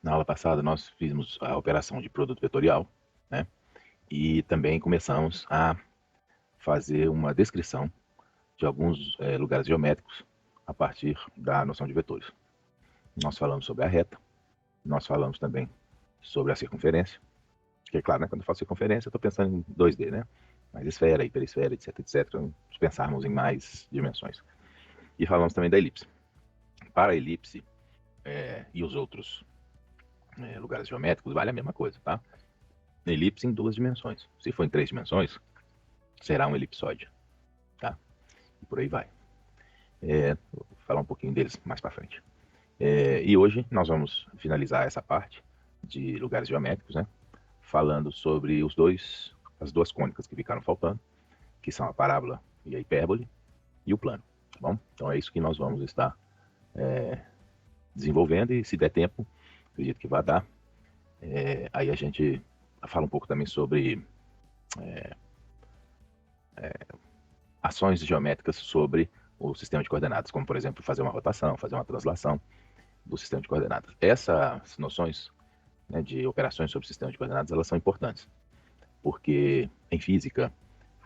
Na aula passada nós fizemos a operação de produto vetorial, né? E também começamos a fazer uma descrição de alguns lugares geométricos a partir da noção de vetores. Nós falamos sobre a reta, nós falamos também sobre a circunferência, que é claro, né, quando eu falo circunferência eu estou pensando em 2D, né? Mas esfera, hiperesfera, etc, etc, se pensarmos em mais dimensões. E falamos também da elipse. Para a elipse e os outros lugares geométricos, vale a mesma coisa, tá? Elipse em 2 dimensões. Se for em 3 dimensões, será um elipsoide, tá? E por aí vai. Vou falar um pouquinho deles mais para frente. E hoje nós vamos finalizar essa parte de lugares geométricos, né? Falando sobre as duas cônicas que ficaram faltando, que são a parábola e a hipérbole, e o plano, tá bom? Então é isso que nós vamos estar desenvolvendo, e se der tempo, acredito que vai dar, aí a gente fala um pouco também sobre ações geométricas sobre o sistema de coordenadas, como por exemplo fazer uma rotação, fazer uma translação do sistema de coordenadas. Essas noções, né, de operações sobre o sistema de coordenadas, elas são importantes, porque em física,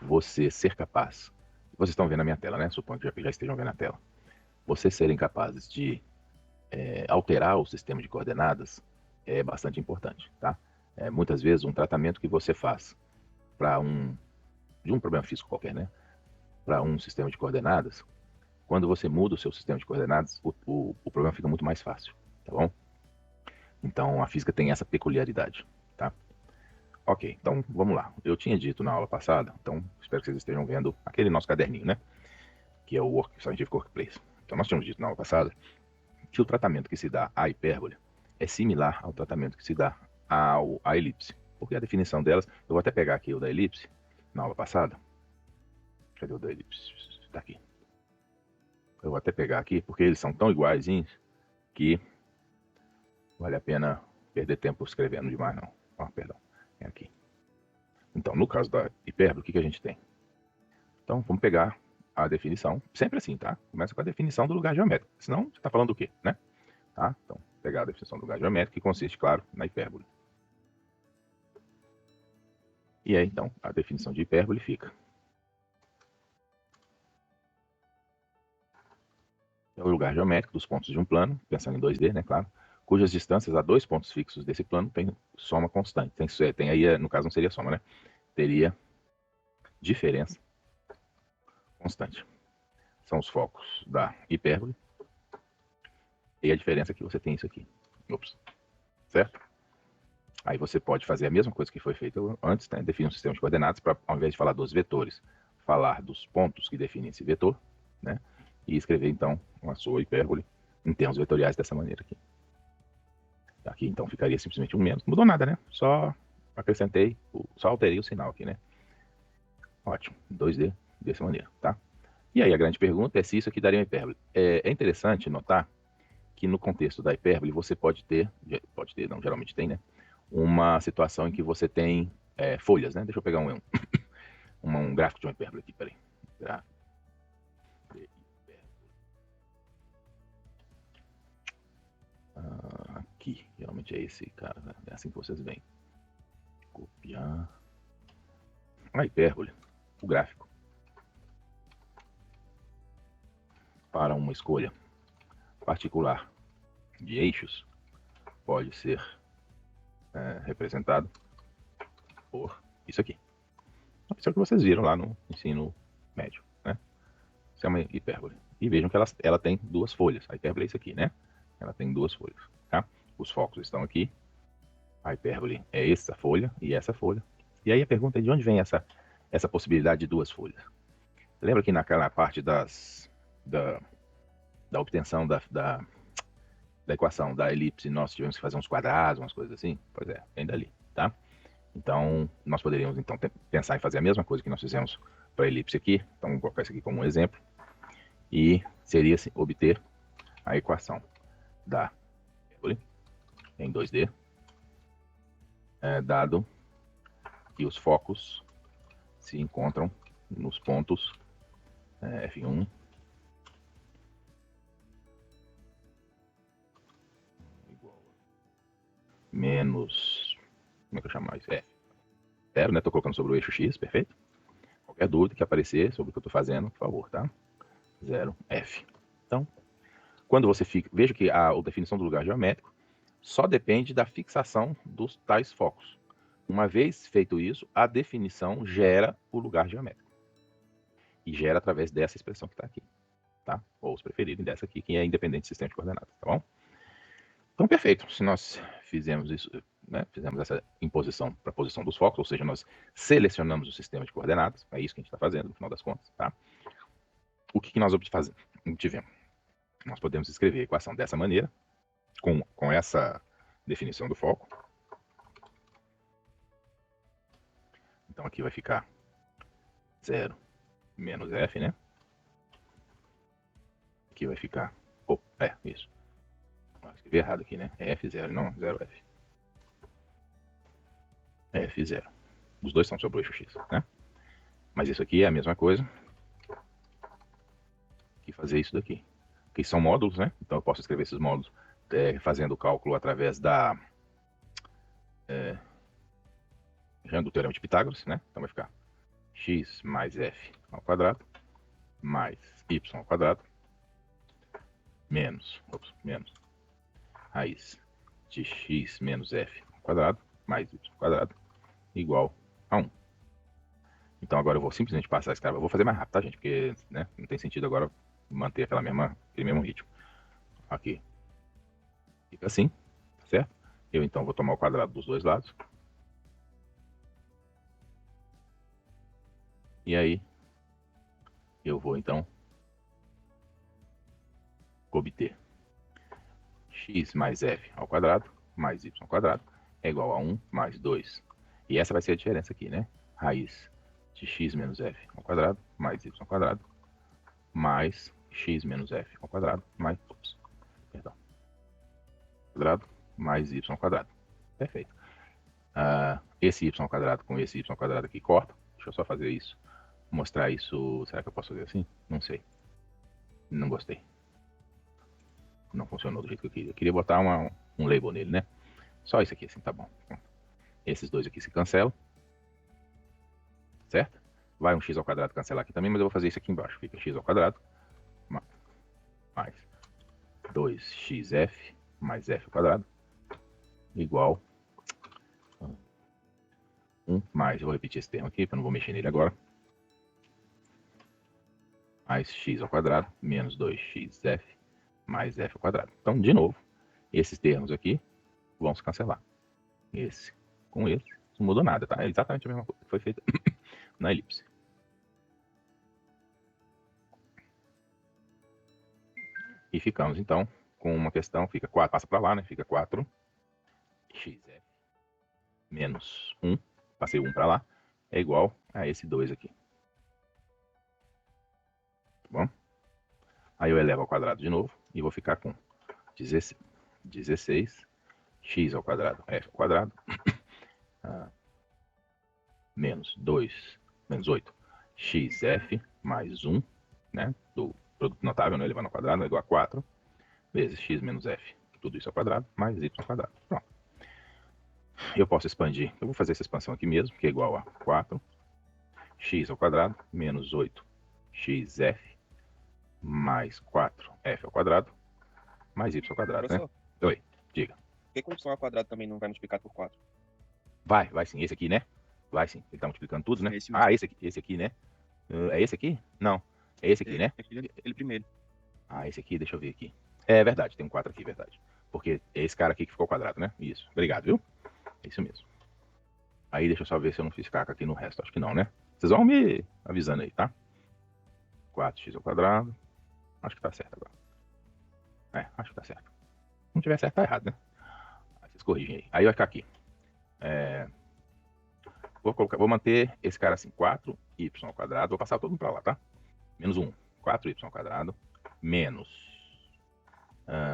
você ser capaz, vocês estão vendo a minha tela, né? Suponho que já estejam vendo a tela. Vocês serem capazes de alterar o sistema de coordenadas é bastante importante, tá? Muitas vezes um tratamento que você faz para de um problema físico qualquer, né? Para um sistema de coordenadas, quando você muda o seu sistema de coordenadas, o problema fica muito mais fácil, tá bom? Então a física tem essa peculiaridade, tá? Ok, então vamos lá. Eu tinha dito na aula passada, então espero que vocês estejam vendo aquele nosso caderninho, né? Que é o Scientific Workplace. Então nós tínhamos dito na aula passada que o tratamento que se dá à hipérbole é similar ao tratamento que se dá à elipse. Porque a definição delas, eu vou até pegar aqui o da elipse, na aula passada. Cadê o da elipse? Está aqui. Eu vou até pegar aqui, porque eles são tão iguaizinhos que vale a pena perder tempo escrevendo demais, não. Perdão, é aqui. Então, no caso da hipérbole, o que a gente tem? Então, vamos pegar a definição, sempre assim, tá? Começa com a definição do lugar geométrico, senão você está falando do quê, né? Tá? Então, pegar a definição do lugar geométrico, que consiste, claro, na hipérbole. E aí, então, a definição de hipérbole fica: é o lugar geométrico dos pontos de um plano, pensando em 2D, né, claro, cujas distâncias a 2 pontos fixos desse plano tem soma constante. Tem aí, no caso não seria soma, né? Teria diferença constante. São os focos da hipérbole. E a diferença é que você tem isso aqui. Ops. Certo? Aí você pode fazer a mesma coisa que foi feito antes, né? Definir um sistema de coordenadas para, ao invés de falar dos vetores, falar dos pontos que definem esse vetor, né? E escrever, então, a sua hipérbole em termos vetoriais dessa maneira aqui. Aqui, então, ficaria simplesmente um menos. Não mudou nada, né? Só acrescentei, só alterei o sinal aqui, né? Ótimo. 2D dessa maneira, tá? E aí a grande pergunta é se isso aqui daria uma hipérbole. É interessante notar que no contexto da hipérbole você pode ter, não, geralmente tem, né? Uma situação em que você tem folhas, né? Deixa eu pegar um gráfico de uma hipérbole aqui, peraí. Gráfico de hipérbole. Aqui, geralmente é esse, cara. Né? É assim que vocês veem. Copiar. A hipérbole, o gráfico. Para uma escolha particular de eixos, pode ser representado por isso aqui. Isso é o que vocês viram lá no ensino médio, né? Isso é uma hipérbole. E vejam que ela tem 2 folhas. A hipérbole é isso aqui, né? Ela tem 2 folhas, tá? Os focos estão aqui. A hipérbole é essa folha e essa folha. E aí a pergunta é de onde vem essa possibilidade de 2 folhas? Lembra que naquela parte da obtenção da equação da elipse nós tivemos que fazer uns quadrados, umas coisas assim? Pois é, vem dali, tá? Então, nós poderíamos então pensar em fazer a mesma coisa que nós fizemos para a elipse aqui. Então, vou colocar isso aqui como um exemplo. E seria assim, obter a equação da hipérbole em 2D, dado que os focos se encontram nos pontos F1, igual menos... Como é que eu chamo isso? 0, né? Tô colocando sobre o eixo X, perfeito? Qualquer dúvida que aparecer sobre o que eu tô fazendo, por favor, tá? 0F. Então, quando você fica... Veja que a definição do lugar geométrico só depende da fixação dos tais focos. Uma vez feito isso, a definição gera o lugar geométrico. E gera através dessa expressão que está aqui, tá? Ou, se preferirem, dessa aqui, que é independente do sistema de coordenadas, tá bom? Então, perfeito. Se nós fizemos isso, né, fizemos essa imposição para a posição dos focos, ou seja, nós selecionamos o sistema de coordenadas, é isso que a gente está fazendo, no final das contas, tá? O que nós obtivemos? Nós podemos escrever a equação dessa maneira, com essa definição do foco. Então, aqui vai ficar 0 menos F, né? Aqui vai ficar... isso. Escrevi errado aqui, né? F0, não, 0F. F0. Os dois são sobre o eixo X, né? Mas isso aqui é a mesma coisa que fazer isso daqui. Que são módulos, né? Então eu posso escrever esses módulos fazendo o cálculo através do teorema de Pitágoras, né? Então vai ficar x mais f ao quadrado mais y ao quadrado menos raiz de x menos f ao quadrado mais y ao quadrado igual a 1. Então agora eu vou simplesmente passar a escrava. Eu vou fazer mais rápido, tá, gente? Porque, né, não tem sentido agora manter aquele mesmo ritmo. Aqui. Fica assim, certo? Eu então vou tomar o quadrado dos dois lados. E aí, eu vou então obter x mais f ao quadrado mais y ao quadrado é igual a 1 mais 2. E essa vai ser a diferença aqui, né? Raiz de x menos f ao quadrado mais y ao quadrado mais x menos f ao quadrado mais... quadrado mais y ao quadrado. Perfeito. Esse y ao quadrado com esse y ao quadrado aqui corta. Deixa eu só fazer isso. Mostrar isso. Será que eu posso fazer assim? Não sei. Não gostei. Não funcionou do jeito que eu queria. Eu queria botar um label nele, né? Só isso aqui assim, tá bom. Esses dois aqui se cancelam. Certo? Vai um x ao quadrado cancelar aqui também, mas eu vou fazer isso aqui embaixo. Fica x ao quadrado mais 2xf mais f ao quadrado igual 1 mais, eu vou repetir esse termo aqui, porque eu não vou mexer nele agora, mais x ao quadrado menos 2xf mais f ao quadrado. Então, de novo, esses termos aqui vão se cancelar. Esse com esse, não mudou nada, tá? É exatamente a mesma coisa que foi feita na elipse. E ficamos, então, com uma questão, fica 4, passa para lá, né? Fica 4xf menos 1, passei 1 para lá, é igual a esse 2 aqui. Tá bom? Aí eu elevo ao quadrado de novo e vou ficar com 16 x ao quadrado, f ao quadrado, menos 8 xf mais 1, né, do produto notável, né, elevando ao quadrado, é igual a 4, vezes x menos f, tudo isso ao quadrado, mais y ao quadrado. Pronto. Eu posso expandir, eu vou fazer essa expansão aqui mesmo, que é igual a 4 x ao quadrado, menos 8 xf, mais 4f ao quadrado, mais y ao quadrado, Professor, né? Oi, diga. por que y ao quadrado também não vai multiplicar por 4? Vai sim, esse aqui, né? Vai sim, ele tá multiplicando tudo, né? Esse mesmo. Esse aqui, né? É esse aqui? Não, é esse aqui, né? Ele primeiro. Esse aqui, deixa eu ver aqui. É verdade, tem um 4 aqui, verdade. Porque é esse cara aqui que ficou quadrado, né? Isso, obrigado, viu? É isso mesmo. Aí deixa eu só ver se eu não fiz caca aqui no resto, acho que não, né? Vocês vão me avisando aí, tá? 4x ao quadrado. Acho que tá certo agora. Acho que tá certo. Se não tiver certo, tá errado, né? Aí vocês corrigem aí. Aí vai ficar aqui. Vou manter esse cara assim, 4y ao quadrado. Vou passar todo mundo pra lá, tá? Menos 1. 4y ao quadrado. Menos.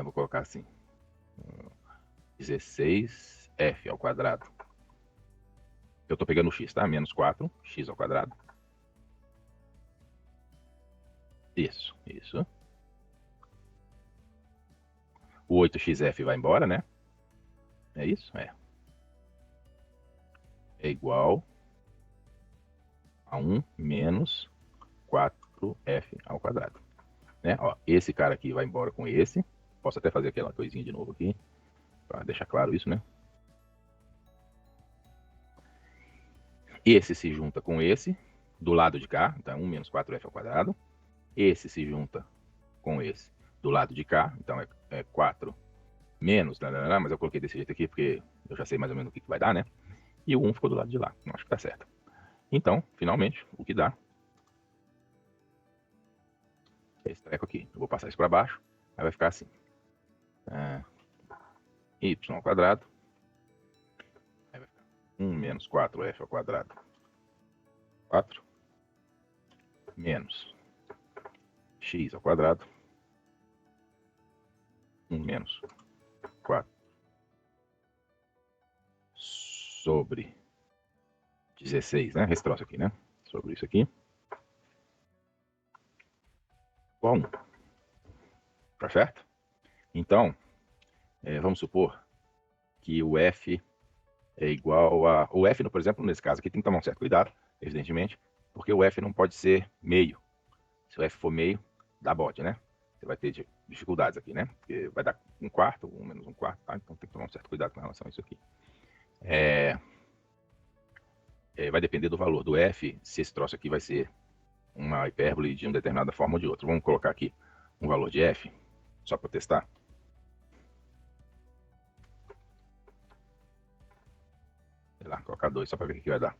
Vou colocar assim. 16f ao quadrado. Eu tô pegando o x, tá? Menos 4x ao quadrado. Isso. O 8xf vai embora, né? É isso? É igual a 1 menos 4f ao quadrado. Né? Ó, esse cara aqui vai embora com esse. Posso até fazer aquela coisinha de novo aqui, para deixar claro isso, né? Esse se junta com esse, do lado de cá, então 1 menos 4f ao quadrado. Esse se junta com esse, do lado de cá, então é 4 menos, mas eu coloquei desse jeito aqui porque eu já sei mais ou menos o que vai dar, né? E o 1 ficou do lado de lá, não acho que tá certo. Então, finalmente, o que dá é esse treco aqui. Eu vou passar isso para baixo, aí vai ficar assim. Y ao quadrado, aí vai ficar 1 menos 4f ao quadrado, 4, menos x ao quadrado, 1 menos 4 sobre 16, né? Esse troço aqui, né? Sobre isso aqui. Igual a 1. Tá certo? Então, vamos supor que o f é igual a... O f, por exemplo, nesse caso aqui, tem que tomar um certo cuidado, evidentemente, porque o f não pode ser meio. Se o f for meio, dá bode, né? Você vai ter dificuldades aqui, né? Porque vai dar 1/4, 1 menos 1/4, tá? Então tem que tomar um certo cuidado com relação a isso aqui. Vai depender do valor do f, se esse troço aqui vai ser uma hipérbole de uma determinada forma ou de outra. Vamos colocar aqui um valor de f, só para testar. Sei lá, colocar 2 só para ver o que vai dar.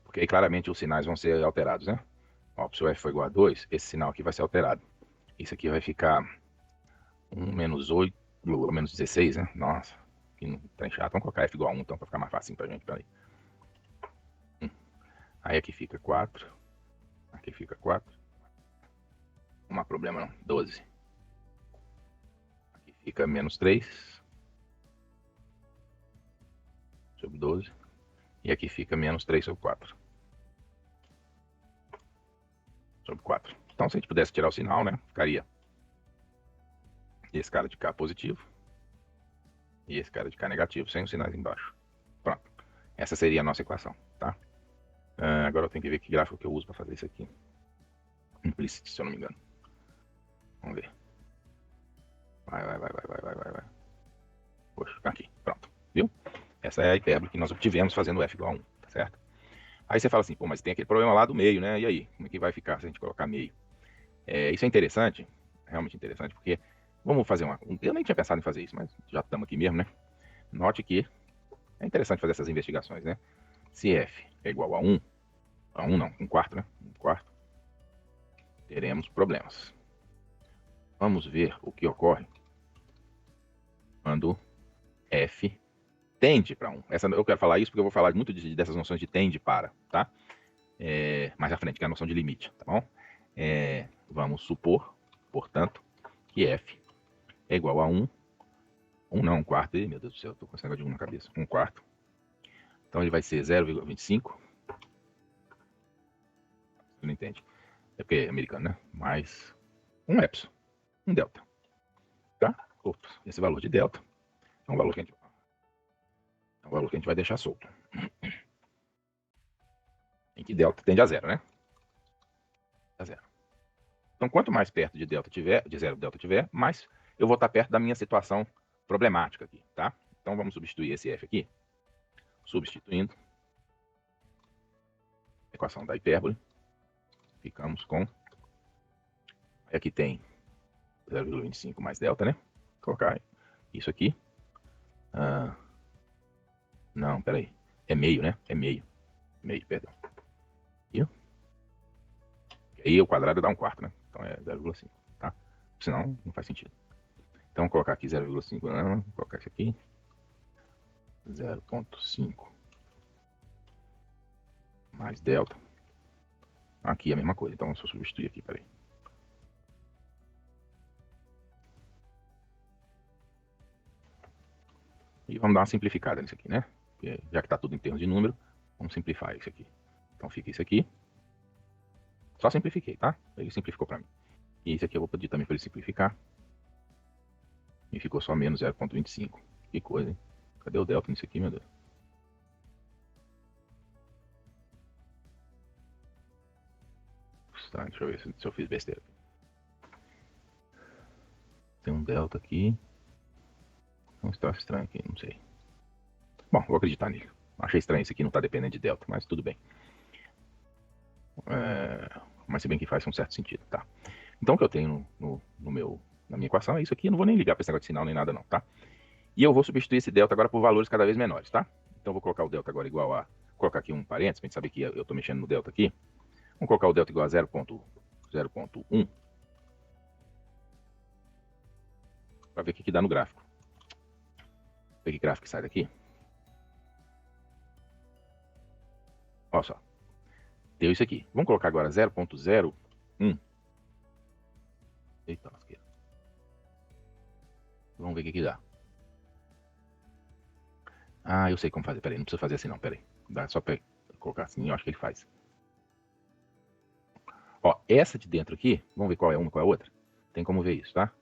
Porque aí claramente os sinais vão ser alterados, né? Ó, se o f for igual a 2, esse sinal aqui vai ser alterado. Isso aqui vai ficar 1 menos 8, menos 16, né? Nossa, que não tem chato. Vamos colocar f igual a 1, então, para ficar mais fácil pra gente. Peraí. Aí aqui fica 4. Aqui fica 4. Não há problema não. 12. Aqui fica menos 3 sobre 12. E aqui fica menos 3 sobre 4. Sobre 4. Então, se a gente pudesse tirar o sinal, né? Ficaria esse cara de cá positivo e esse cara de cá negativo, sem os sinais embaixo. Pronto. Essa seria a nossa equação, tá? Agora eu tenho que ver que gráfico que eu uso para fazer isso aqui. Implicit, se eu não me engano. Vamos ver. Vai. Poxa, aqui, pronto. Viu? Essa é a hipérbole que nós obtivemos fazendo f igual a 1, tá certo? Aí você fala assim, pô, mas tem aquele problema lá do meio, né? E aí? Como é que vai ficar se a gente colocar meio? Isso é interessante, realmente interessante, porque vamos fazer uma... Eu nem tinha pensado em fazer isso, mas já estamos aqui mesmo, né? Note que é interessante fazer essas investigações, né? Se f é igual a 1 não, 1/4, né? 1/4, teremos problemas. Vamos ver o que ocorre quando f tende para 1. Eu quero falar isso porque eu vou falar muito dessas noções de tende para, tá? Mais à frente, que é a noção de limite, tá bom? Vamos supor, portanto, que f é igual a 1. 1 não, 1/4. Meu Deus do céu, eu tô com esse negócio de 1 na cabeça. 1/4. Então ele vai ser 0,25. Você não entende? É porque é americano, né? Mais 1 epsilon. 1 delta. Tá? Ops, esse valor de delta é um valor que a gente vai deixar solto. Em que delta tende a 0, né? A 0. Então, quanto mais perto de delta tiver, de 0 delta tiver, mais eu vou estar perto da minha situação problemática aqui, tá? Então, vamos substituir esse f aqui. Substituindo a equação da hipérbole, ficamos com... Aqui tem 0,25 mais delta, né? Vou colocar isso aqui. Não, peraí. É meio, né? É meio. Meio, perdão. E aí o quadrado dá 1/4, né? Então é 0,5, tá? Senão não faz sentido. Então vou colocar aqui 0,5, vou colocar isso aqui. 0,5 mais delta. Aqui é a mesma coisa, então eu só substituir aqui, peraí. E vamos dar uma simplificada nisso aqui, né? Porque já que está tudo em termos de número, vamos simplificar isso aqui. Então fica isso aqui. Só simplifiquei, tá? Ele simplificou para mim. E esse aqui eu vou pedir também para ele simplificar. E ficou só menos 0,25. Que coisa, hein? Cadê o delta nisso aqui, meu Deus? Estranho, deixa eu ver se eu fiz besteira. Tem um delta aqui. Um troço estranho aqui, não sei. Bom, vou acreditar nele. Achei estranho isso aqui, não tá dependendo de delta, mas tudo bem. Mas se bem que faz um certo sentido, tá? Então o que eu tenho na minha equação é isso aqui. Eu não vou nem ligar para esse negócio de sinal nem nada não, tá? E eu vou substituir esse delta agora por valores cada vez menores, tá? Então eu vou colocar o delta agora igual a... Vou colocar aqui um parênteses, pra gente saber que eu tô mexendo no delta aqui. Vamos colocar o delta igual a 0,1. Para ver o que dá no gráfico. Ver que gráfico que sai daqui. Olha só. Deu isso aqui. Vamos colocar agora 0,01. Eita, lasqueira. Vamos ver o que dá. Ah, eu sei como fazer. Peraí, não precisa fazer assim não, peraí. Dá só pra colocar assim, eu acho que ele faz. Ó, essa de dentro aqui, vamos ver qual é uma e qual é a outra? Tem como ver isso, tá?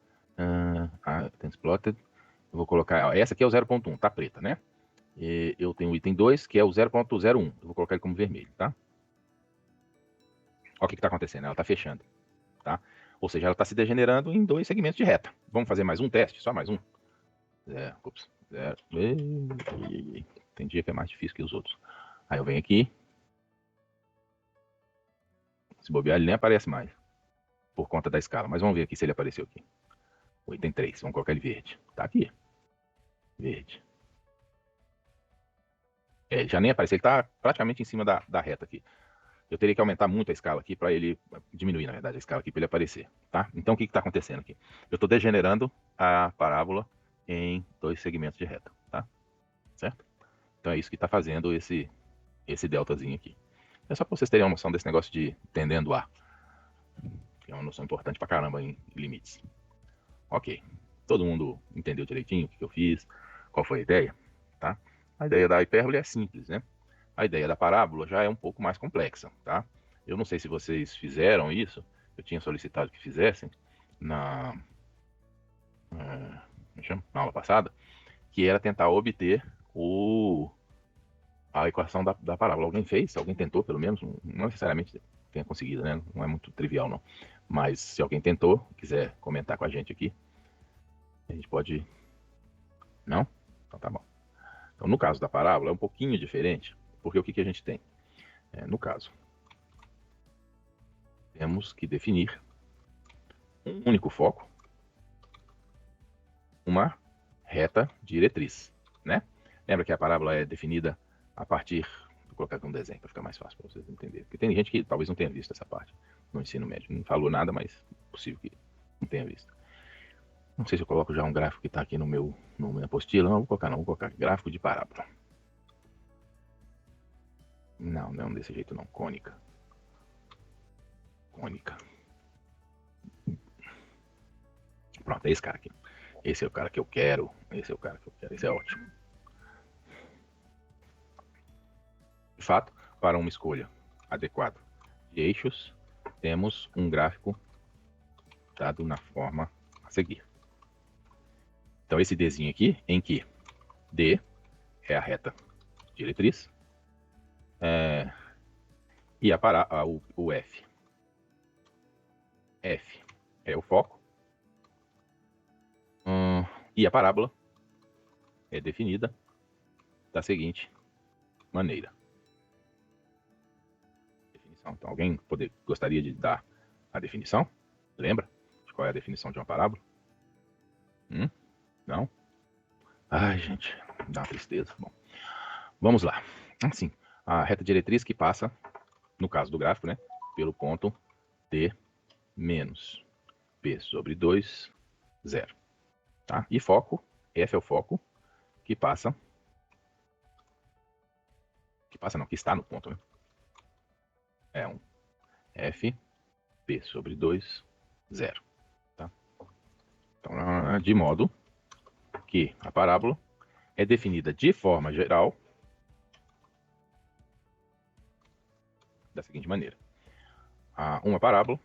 Tem plotted. Eu vou colocar, ó, essa aqui é o 0,1, tá preta, né? E eu tenho o item 2, que é o 0,01. Eu vou colocar ele como vermelho, tá? Ó o que tá acontecendo, ela tá fechando, tá? Ou seja, ela tá se degenerando em 2 segmentos de reta. Vamos fazer mais um teste? Só mais um? Ups, 0. Tem dia que é mais difícil que os outros. Aí eu venho aqui. Se bobear, ele nem aparece mais. Por conta da escala. Mas vamos ver aqui se ele apareceu aqui. O item 3. Vamos colocar ele verde. Tá aqui. Verde. Ele já nem apareceu. Ele tá praticamente em cima da reta aqui. Eu teria que aumentar muito a escala aqui para ele diminuir, na verdade, a escala aqui para ele aparecer, tá? Então o que está acontecendo aqui? Eu estou degenerando a parábola em 2 segmentos de reta, tá? Certo? Então é isso que está fazendo esse deltazinho aqui. É só para vocês terem uma noção desse negócio de tendendo a, que é uma noção importante para caramba em limites. Ok. Todo mundo entendeu direitinho o que eu fiz? Qual foi a ideia? Tá? A ideia da hipérbole é simples, né? A ideia da parábola já é um pouco mais complexa, tá? Eu não sei se vocês fizeram isso, eu tinha solicitado que fizessem na aula passada, que era tentar obter a equação da parábola. Alguém fez? Alguém tentou, pelo menos? Não necessariamente tenha conseguido, né? Não é muito trivial, não. Mas se alguém tentou, quiser comentar com a gente aqui, a gente pode... Não? Então tá bom. Então, no caso da parábola, é um pouquinho diferente, porque o que a gente tem? No caso, temos que definir um único foco, uma reta diretriz, né? Lembra que a parábola é definida a partir... Vou colocar aqui um desenho para ficar mais fácil para vocês entenderem. Porque tem gente que talvez não tenha visto essa parte no ensino médio. Não falou nada, mas é possível que não tenha visto. Não sei se eu coloco já um gráfico que está aqui na minha apostila. Não, vou colocar não. Vou colocar gráfico de parábola. Não, não desse jeito não. Cônica. Pronto, é esse cara aqui. Esse é o cara que eu quero. Esse é o cara que eu quero. Esse é ótimo. De fato, para uma escolha adequada de eixos, temos um gráfico dado na forma a seguir. Então, esse Dzinho aqui, em que D é a reta diretriz, e o F. F é o foco, e a parábola é definida da seguinte maneira. Definição. Então, alguém gostaria de dar a definição? Lembra de qual é a definição de uma parábola? Não? Ai, gente, dá uma tristeza. Bom, vamos lá. Assim, a reta diretriz que passa, no caso do gráfico, né, pelo ponto D menos P sobre 2, 0. Tá? E foco, F é o foco que passa... que está no ponto, né? É um F, P sobre 2, 0. Tá? Então, de modo que a parábola é definida de forma geral da seguinte maneira. uma parábola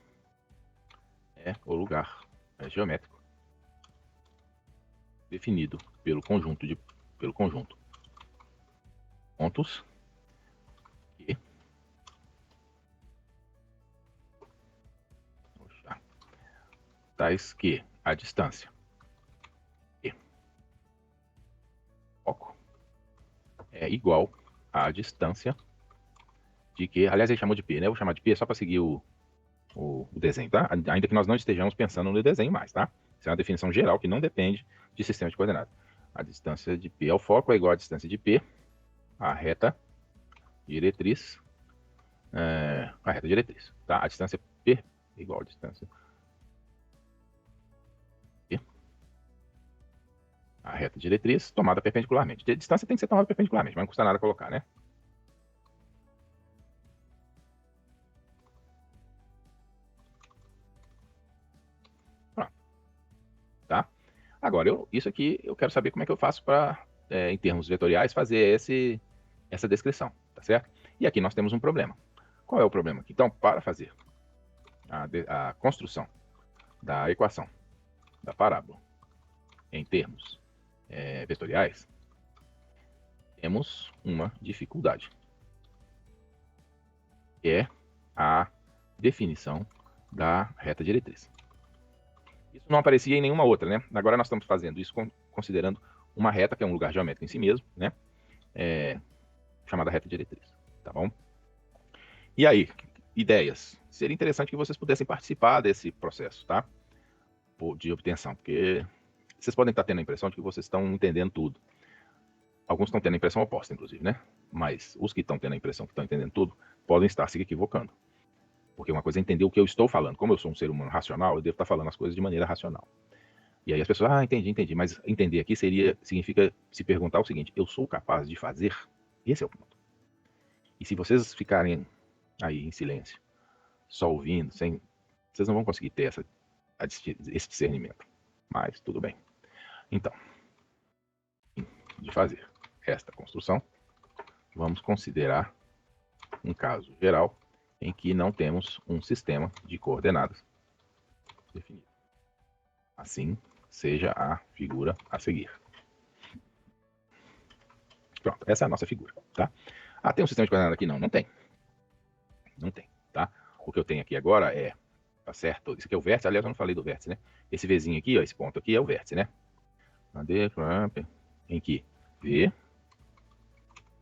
é o lugar geométrico definido pelo conjunto pontos que tais que a distância e foco é igual à distância de que, aliás, ele chamou de P, né? Eu vou chamar de P só para seguir o desenho, tá? Ainda que nós não estejamos pensando no desenho mais, tá? Isso é uma definição geral que não depende de sistema de coordenadas. A distância de P ao foco é igual à distância de P, a reta diretriz, tá? A distância P é igual à distância P, a reta diretriz tomada perpendicularmente. A distância tem que ser tomada perpendicularmente, mas não custa nada colocar, né? Tá? Agora, isso aqui eu quero saber como é que eu faço para, em termos vetoriais, fazer essa descrição, tá certo? E aqui nós temos um problema. Qual é o problema aqui? Então, para fazer a construção da equação da parábola em termos vetoriais, temos uma dificuldade, que é a definição da reta diretriz. Isso não aparecia em nenhuma outra, né? Agora nós estamos fazendo isso considerando uma reta, que é um lugar geométrico em si mesmo, né? Chamada reta diretriz, tá bom? E aí, ideias. Seria interessante que vocês pudessem participar desse processo, tá? De obtenção, porque vocês podem estar tendo a impressão de que vocês estão entendendo tudo. Alguns estão tendo a impressão oposta, inclusive, né? Mas os que estão tendo a impressão que estão entendendo tudo podem estar se equivocando. Porque uma coisa é entender o que eu estou falando. Como eu sou um ser humano racional, eu devo estar falando as coisas de maneira racional. E aí as pessoas, entendi. Mas entender aqui significa se perguntar o seguinte: eu sou capaz de fazer? Esse é o ponto. E se vocês ficarem aí em silêncio, só ouvindo, vocês não vão conseguir ter esse discernimento. Mas tudo bem. Então, de fazer esta construção, vamos considerar um caso geral em que não temos um sistema de coordenadas definido. Assim, seja a figura a seguir. Pronto, essa é a nossa figura, tá? Tem um sistema de coordenadas aqui? Não, não tem. Não tem, tá? O que eu tenho aqui agora tá certo? Isso aqui é o vértice, aliás, eu não falei do vértice, né? Esse Vzinho aqui, ó, esse ponto aqui é o vértice, né? Em que V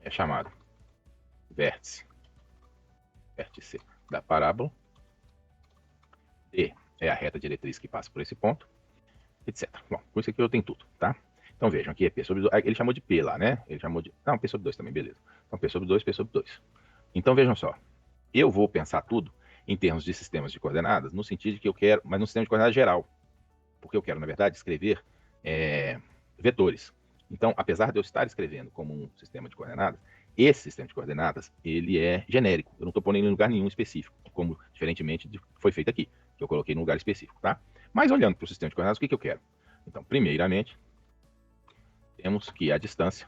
é chamado vértice da parábola, D é a reta diretriz que passa por esse ponto, etc. Bom, com isso aqui eu tenho tudo, tá? Então vejam, aqui é P sobre 2, ele chamou de P lá, né? Ele chamou de, não, P sobre 2 também, beleza. Então P sobre 2, P sobre 2. Então vejam só, eu vou pensar tudo em termos de sistemas de coordenadas, no sentido de que eu quero, mas no sistema de coordenadas geral, porque eu quero, na verdade, escrever vetores. Então, apesar de eu estar escrevendo como um sistema de coordenadas, esse sistema de coordenadas, ele é genérico. Eu não estou pondo ele em lugar nenhum específico, como diferentemente foi feito aqui, que eu coloquei num lugar específico, tá? Mas olhando para o sistema de coordenadas, o que eu quero? Então, primeiramente, temos que a distância,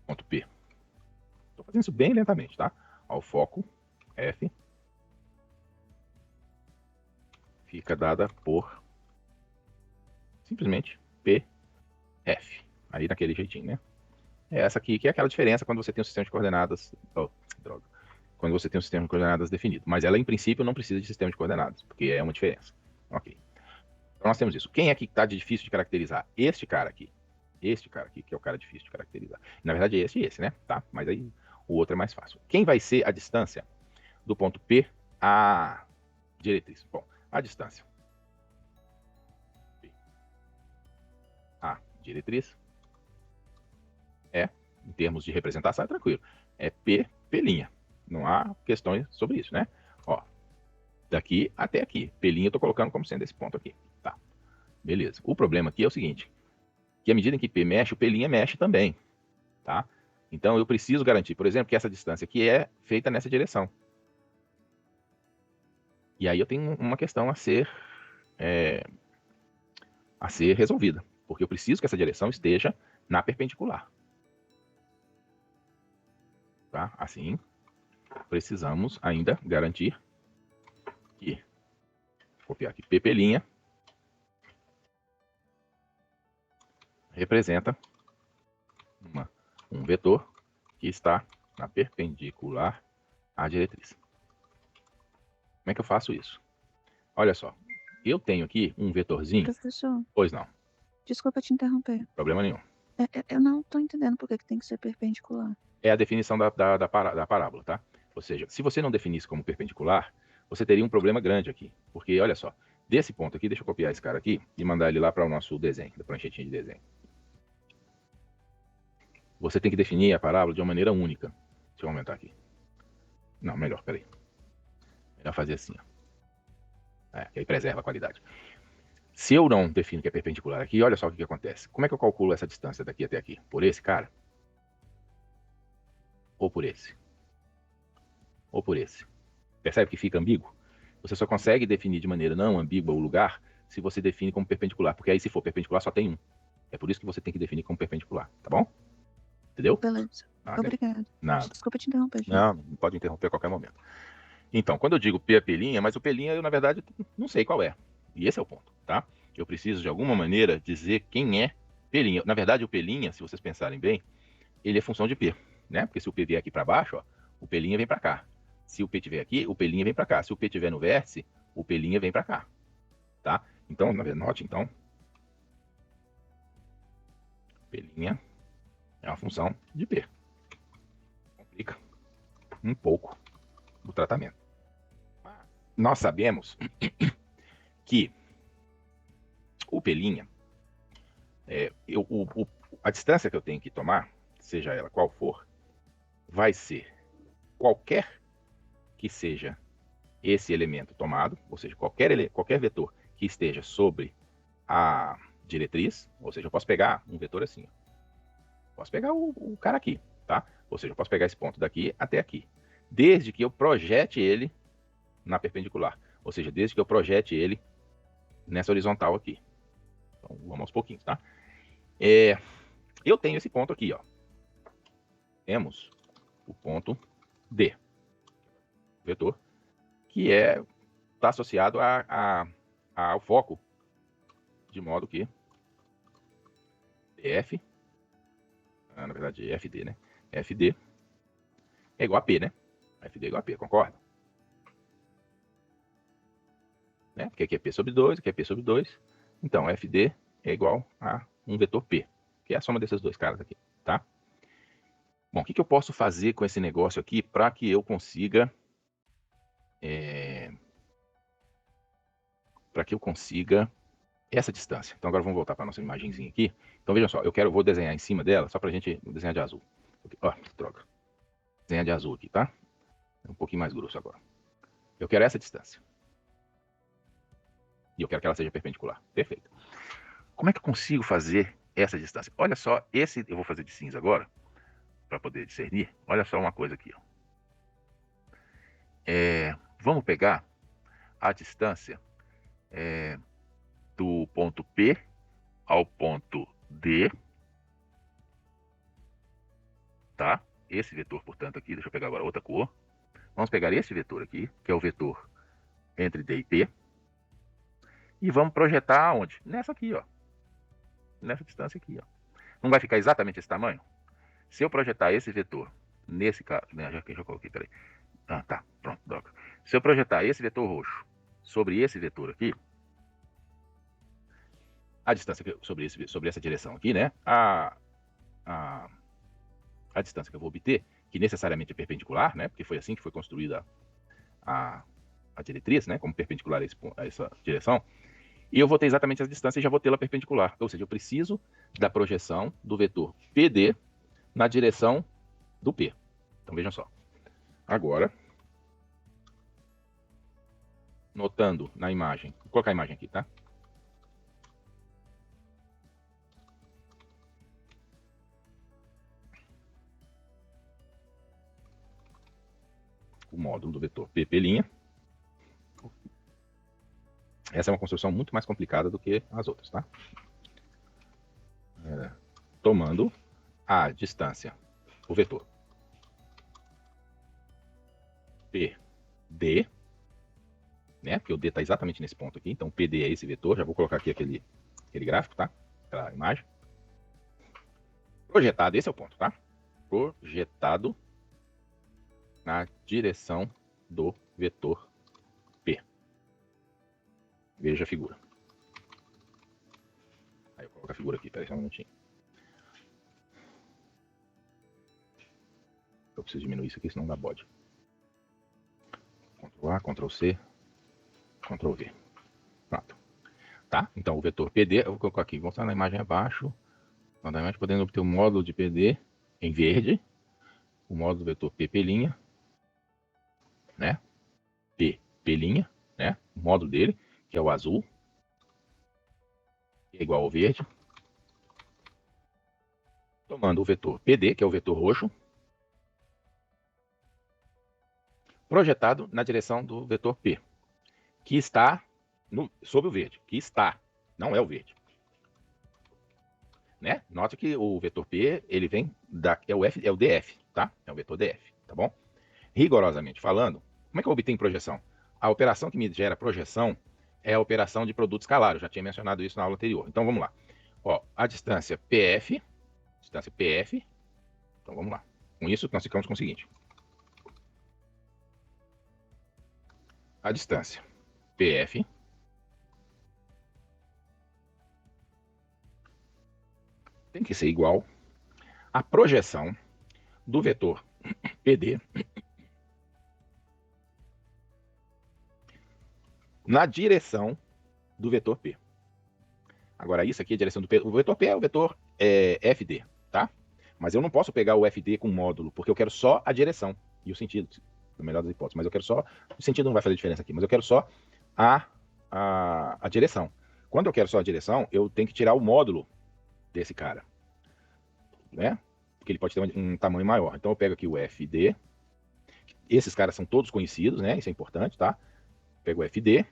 ponto P. Estou fazendo isso bem lentamente, tá? Ao foco, F, fica dada por simplesmente PF. Aí daquele jeitinho, né? É essa aqui, que é aquela diferença quando você tem um sistema de coordenadas. Quando você tem um sistema de coordenadas definido. Mas ela, em princípio, não precisa de sistema de coordenadas, porque é uma diferença. Ok. Então nós temos isso. Quem é que está difícil de caracterizar? Este cara aqui. Este cara aqui, que é o cara difícil de caracterizar. Na verdade, é esse e esse, né? Tá? Mas aí o outro é mais fácil. Quem vai ser a distância do ponto P à diretriz? Bom, a distância P à diretriz em termos de representação, é tranquilo. É P, P'. Não há questões sobre isso, né? Ó, daqui até aqui. P' eu tô colocando como sendo esse ponto aqui. Tá, beleza. O problema aqui é o seguinte, que à medida em que P mexe, o P' mexe também, tá? Então eu preciso garantir, por exemplo, que essa distância aqui é feita nessa direção. E aí eu tenho uma questão a ser resolvida, porque eu preciso que essa direção esteja na perpendicular. Tá? Assim, precisamos ainda garantir que, vou copiar aqui, P' representa um vetor que está na perpendicular à diretriz. Como é que eu faço isso? Olha só, eu tenho aqui um vetorzinho... Professor, Pois não, desculpa te interromper. problema nenhum. Eu não tô entendendo por que tem que ser perpendicular. É a definição da parábola, tá? Ou seja, se você não definisse como perpendicular, você teria um problema grande aqui. Porque, olha só, desse ponto aqui, deixa eu copiar esse cara aqui e mandar ele lá para o nosso desenho, da pranchetinha de desenho. Você tem que definir a parábola de uma maneira única. Deixa eu aumentar aqui. Não, melhor, peraí. Melhor fazer assim, ó. Que aí preserva a qualidade. Se eu não defino que é perpendicular aqui, olha só o que acontece. Como é que eu calculo essa distância daqui até aqui? Por esse cara? Ou por esse? Ou por esse? Percebe que fica ambíguo? Você só consegue definir de maneira não ambígua o lugar se você define como perpendicular, porque aí se for perpendicular só tem um. É por isso que você tem que definir como perpendicular, tá bom? Entendeu? Beleza. Obrigado. Nada. Desculpa te interromper, gente. Não pode interromper a qualquer momento. Então, quando eu digo P é P'linha, mas o P'linha eu, na verdade, não sei qual é. E esse é o ponto, tá? Eu preciso, de alguma maneira, dizer quem é P'linha. Na verdade, o P'linha, se vocês pensarem bem, ele é função de P, né? Porque se o P vier aqui para baixo, ó, o P'linha vem para cá. Se o P estiver aqui, o P'linha vem para cá. Se o P estiver no vértice, o P'linha vem para cá, tá? Então, note, então, P'linha é uma função de P. Complica um pouco o tratamento. Nós sabemos que o P'linha, a distância que eu tenho que tomar, seja ela qual for, vai ser qualquer que seja esse elemento tomado, ou seja, qualquer vetor que esteja sobre a diretriz, ou seja, eu posso pegar um vetor assim, ó. Posso pegar o cara aqui, tá? Ou seja, eu posso pegar esse ponto daqui até aqui, desde que eu projete ele na perpendicular, ou seja, desde que eu projete ele nessa horizontal aqui. Então, vamos aos pouquinhos, tá? Eu tenho esse ponto aqui, ó. Temos o ponto D, vetor, que está associado ao foco, de modo que DF, na verdade FD, né? FD é igual a P, né? FD é igual a P, concorda? Né? Porque aqui é P sobre 2, aqui é P sobre 2. Então, FD é igual a um vetor P, que é a soma desses dois caras aqui, tá? Bom, o que eu posso fazer com esse negócio aqui para que eu consiga... essa distância. Então agora vamos voltar para a nossa imagenzinha aqui. Então vejam só, vou desenhar em cima dela, só para a gente desenhar de azul. Ó, droga. Desenhar de azul aqui, tá? É um pouquinho mais grosso agora. Eu quero essa distância. E eu quero que ela seja perpendicular. Perfeito. Como é que eu consigo fazer essa distância? Olha só, eu vou fazer de cinza agora, para poder discernir. Olha só uma coisa aqui, ó. Vamos pegar a distância do ponto P ao ponto D, tá? Esse vetor, portanto, aqui, deixa eu pegar agora outra cor. Vamos pegar esse vetor aqui, que é o vetor entre D e P, e vamos projetar aonde? Nessa aqui, ó. Nessa distância aqui, ó. Não vai ficar exatamente esse tamanho? Se eu projetar esse vetor nesse caso, né? Já coloquei, peraí. Ah, tá, pronto, droga. Se eu projetar esse vetor roxo sobre esse vetor aqui, a distância sobre essa direção aqui, né? A distância que eu vou obter, que necessariamente é perpendicular, né? Porque foi assim que foi construída a diretriz, né? Como perpendicular a essa direção. E eu vou ter exatamente essa distância e já vou tê-la perpendicular. Ou seja, eu preciso da projeção do vetor PD na direção do P. Então vejam só. Agora, notando na imagem, vou colocar a imagem aqui, tá? O módulo do vetor PP'. Essa é uma construção muito mais complicada do que as outras, tá? Tomando a distância, o vetor PD, né? Porque o D está exatamente nesse ponto aqui. Então, PD é esse vetor. Já vou colocar aqui aquele gráfico, tá? Aquela imagem. Projetado, esse é o ponto, tá? Projetado na direção do vetor P. Veja a figura. Aí eu coloco a figura aqui, peraí só um minutinho. Eu preciso diminuir isso aqui, senão dá bode. Ctrl A, Ctrl C, Ctrl V. Pronto. Tá? Então o vetor PD, eu vou colocar aqui, vou mostrar na imagem abaixo. Na imagem podemos obter o módulo de PD em verde, o módulo do vetor P', né? P', né? O módulo dele, que é o azul, que é igual ao verde. Tomando o vetor PD, que é o vetor roxo, projetado na direção do vetor P, que está sob o verde, que está, não é o verde. Né? Note que o vetor P, ele vem é o DF, tá? É o vetor DF, tá bom? Rigorosamente falando, como é que eu obtenho projeção? A operação que me gera projeção é a operação de produto escalar. Eu já tinha mencionado isso na aula anterior. Então vamos lá. Ó, a distância PF, então vamos lá. Com isso nós ficamos com o seguinte. A distância PF tem que ser igual à projeção do vetor PD na direção do vetor P. Agora, isso aqui é a direção do P. O vetor P é o vetor FD, tá? Mas eu não posso pegar o FD com módulo, porque eu quero só a direção e o sentido, no melhor das hipóteses. Mas eu quero só... O sentido não vai fazer diferença aqui, mas eu quero só a direção. Quando eu quero só a direção, eu tenho que tirar o módulo desse cara, né? Porque ele pode ter um tamanho maior. Então eu pego aqui o FD. Esses caras são todos conhecidos, né? Isso é importante, tá? Pego o FD,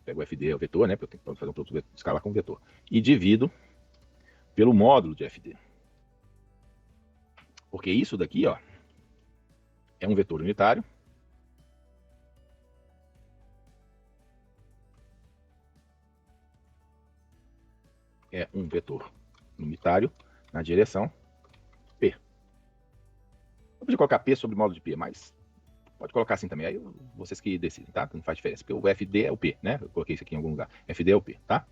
pego o FD, é o vetor, né? Porque eu tenho que fazer um produto escalar com vetor. E divido pelo módulo de FD. Porque isso daqui, ó, é um vetor unitário. É um vetor unitário na direção P. Eu podia colocar P sobre módulo de P, mas pode colocar assim também. Aí vocês que decidem, tá? Não faz diferença. Porque o FD é o P, né? Eu coloquei isso aqui em algum lugar. FD é o P, tá?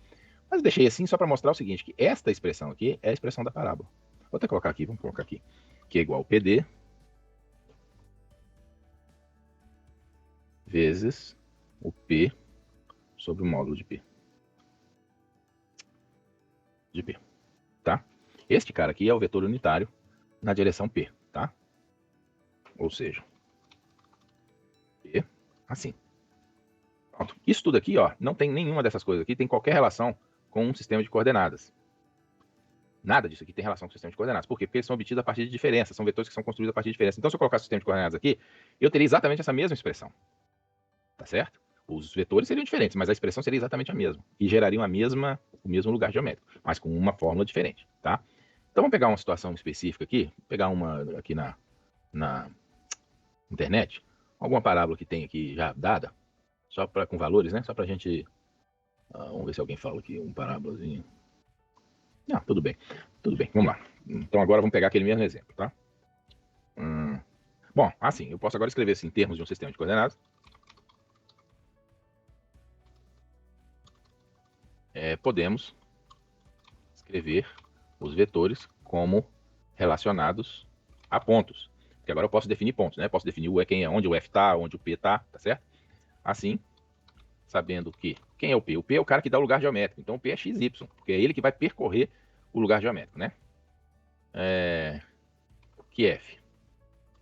Mas eu deixei assim só para mostrar o seguinte, que esta expressão aqui é a expressão da parábola. Vou até colocar aqui, vamos colocar aqui. Que é igual ao PD vezes o P sobre o módulo de P. De P, tá? Este cara aqui é o vetor unitário na direção P, tá? Ou seja, P assim. Pronto. Isso tudo aqui, ó, não tem nenhuma dessas coisas aqui, tem qualquer relação com um sistema de coordenadas. Nada disso aqui tem relação com o sistema de coordenadas. Por quê? Porque eles são obtidos a partir de diferenças, são vetores que são construídos a partir de diferenças. Então, se eu colocar o sistema de coordenadas aqui, eu teria exatamente essa mesma expressão. Tá certo? Os vetores seriam diferentes, mas a expressão seria exatamente a mesma. E gerariam o mesmo lugar geométrico, mas com uma fórmula diferente, tá? Então, vamos pegar uma situação específica aqui, vou pegar uma aqui na internet, alguma parábola que tem aqui já dada, só com valores, né? Só pra gente... vamos ver se alguém fala aqui, um parábolazinho. Não, tudo bem, vamos lá. Então agora vamos pegar aquele mesmo exemplo, tá? Bom, assim, eu posso agora escrever assim, em termos de um sistema de coordenadas. Podemos escrever os vetores como relacionados a pontos. Porque agora eu posso definir pontos, né? Posso definir onde o F está, onde o P está, tá certo? Assim, sabendo que quem é o P? O P é o cara que dá o lugar geométrico. Então o P é XY, porque é ele que vai percorrer o lugar geométrico, né? Que F?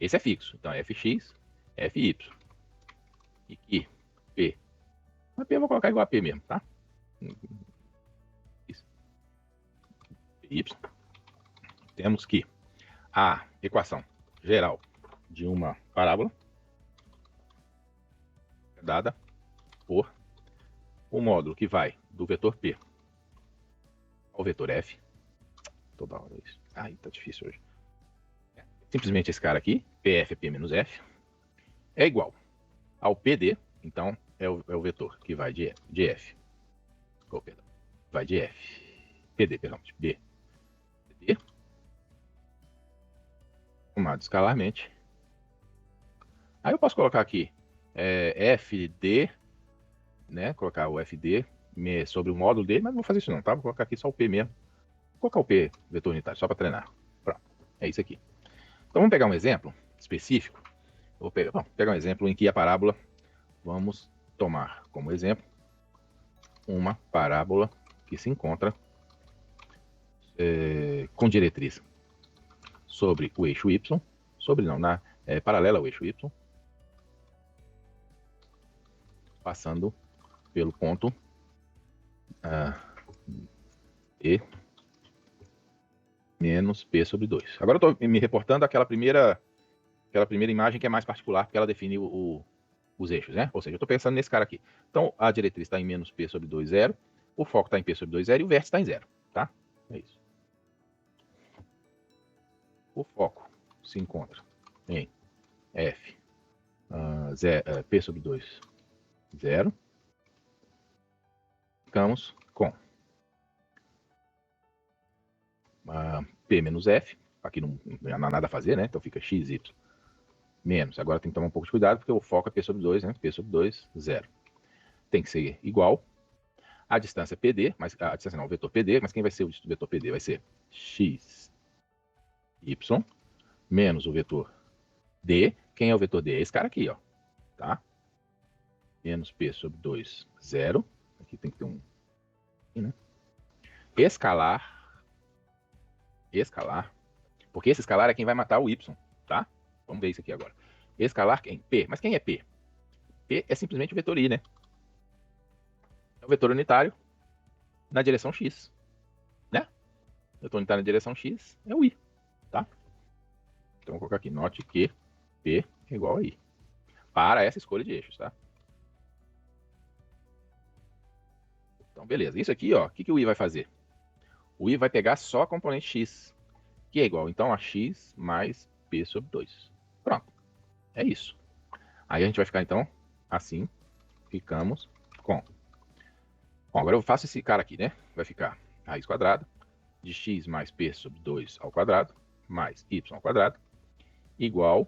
Esse é fixo. Então é Fx, Fy. E que P? A P eu vou colocar igual a P mesmo, tá? Y. Temos que a equação geral de uma parábola é dada por o módulo que vai do vetor P ao vetor F. Toda hora isso. Ai, tá difícil hoje. Simplesmente esse cara aqui, PF é P menos F, é igual ao PD, então é o vetor que vai de F. Oh, perdão. Vai de F. PD, perdão, de B. PD. Somado escalarmente. Aí eu posso colocar aqui FD, né? Colocar o FD sobre o módulo dele, mas não vou fazer isso não, tá? Vou colocar aqui só o P mesmo. Vou colocar o P vetor unitário, só para treinar. Pronto. É isso aqui. Então vamos pegar um exemplo específico. Vou pegar um exemplo em que a parábola, vamos tomar como exemplo uma parábola que se encontra com diretriz sobre o eixo Y, paralela ao eixo Y, passando pelo ponto E menos P sobre 2. Agora eu estou me reportando àquela primeira imagem que é mais particular, porque ela define os eixos, né? Ou seja, eu estou pensando nesse cara aqui. Então, a diretriz está em menos P sobre 2, 0. O foco está em P sobre 2, 0 e o vértice está em 0, tá? É isso. O foco se encontra em F, P sobre 2, 0. Ficamos com P menos F. Aqui não há nada a fazer, né? Então fica x, y menos. Agora tem que tomar um pouco de cuidado, porque o foco é P sobre 2, né? P sobre 2, 0. Tem que ser igual. A distância é PD, mas a distância não, o vetor PD, mas quem vai ser o vetor PD? Vai ser x, y, menos o vetor D. Quem é o vetor D? É esse cara aqui, ó. Tá? Menos P sobre 2, 0. Aqui tem que ter um... né? Escalar. Porque esse escalar é quem vai matar o Y, tá? Vamos ver isso aqui agora. Escalar quem? P. Mas quem é P? P é simplesmente o vetor I, né? É o vetor unitário na direção X, né? O vetor unitário na direção X é o I, tá? Então vou colocar aqui, note que P é igual a I. Para essa escolha de eixos, tá? Então, beleza. Isso aqui, ó, o que o I vai fazer? O I vai pegar só a componente X, que é igual, então, a X mais P sobre 2. Pronto. É isso. Aí a gente vai ficar, então, assim. Ficamos com... Bom, agora eu faço esse cara aqui, né? Vai ficar raiz quadrada de x mais p sobre 2 ao quadrado, mais y ao quadrado, igual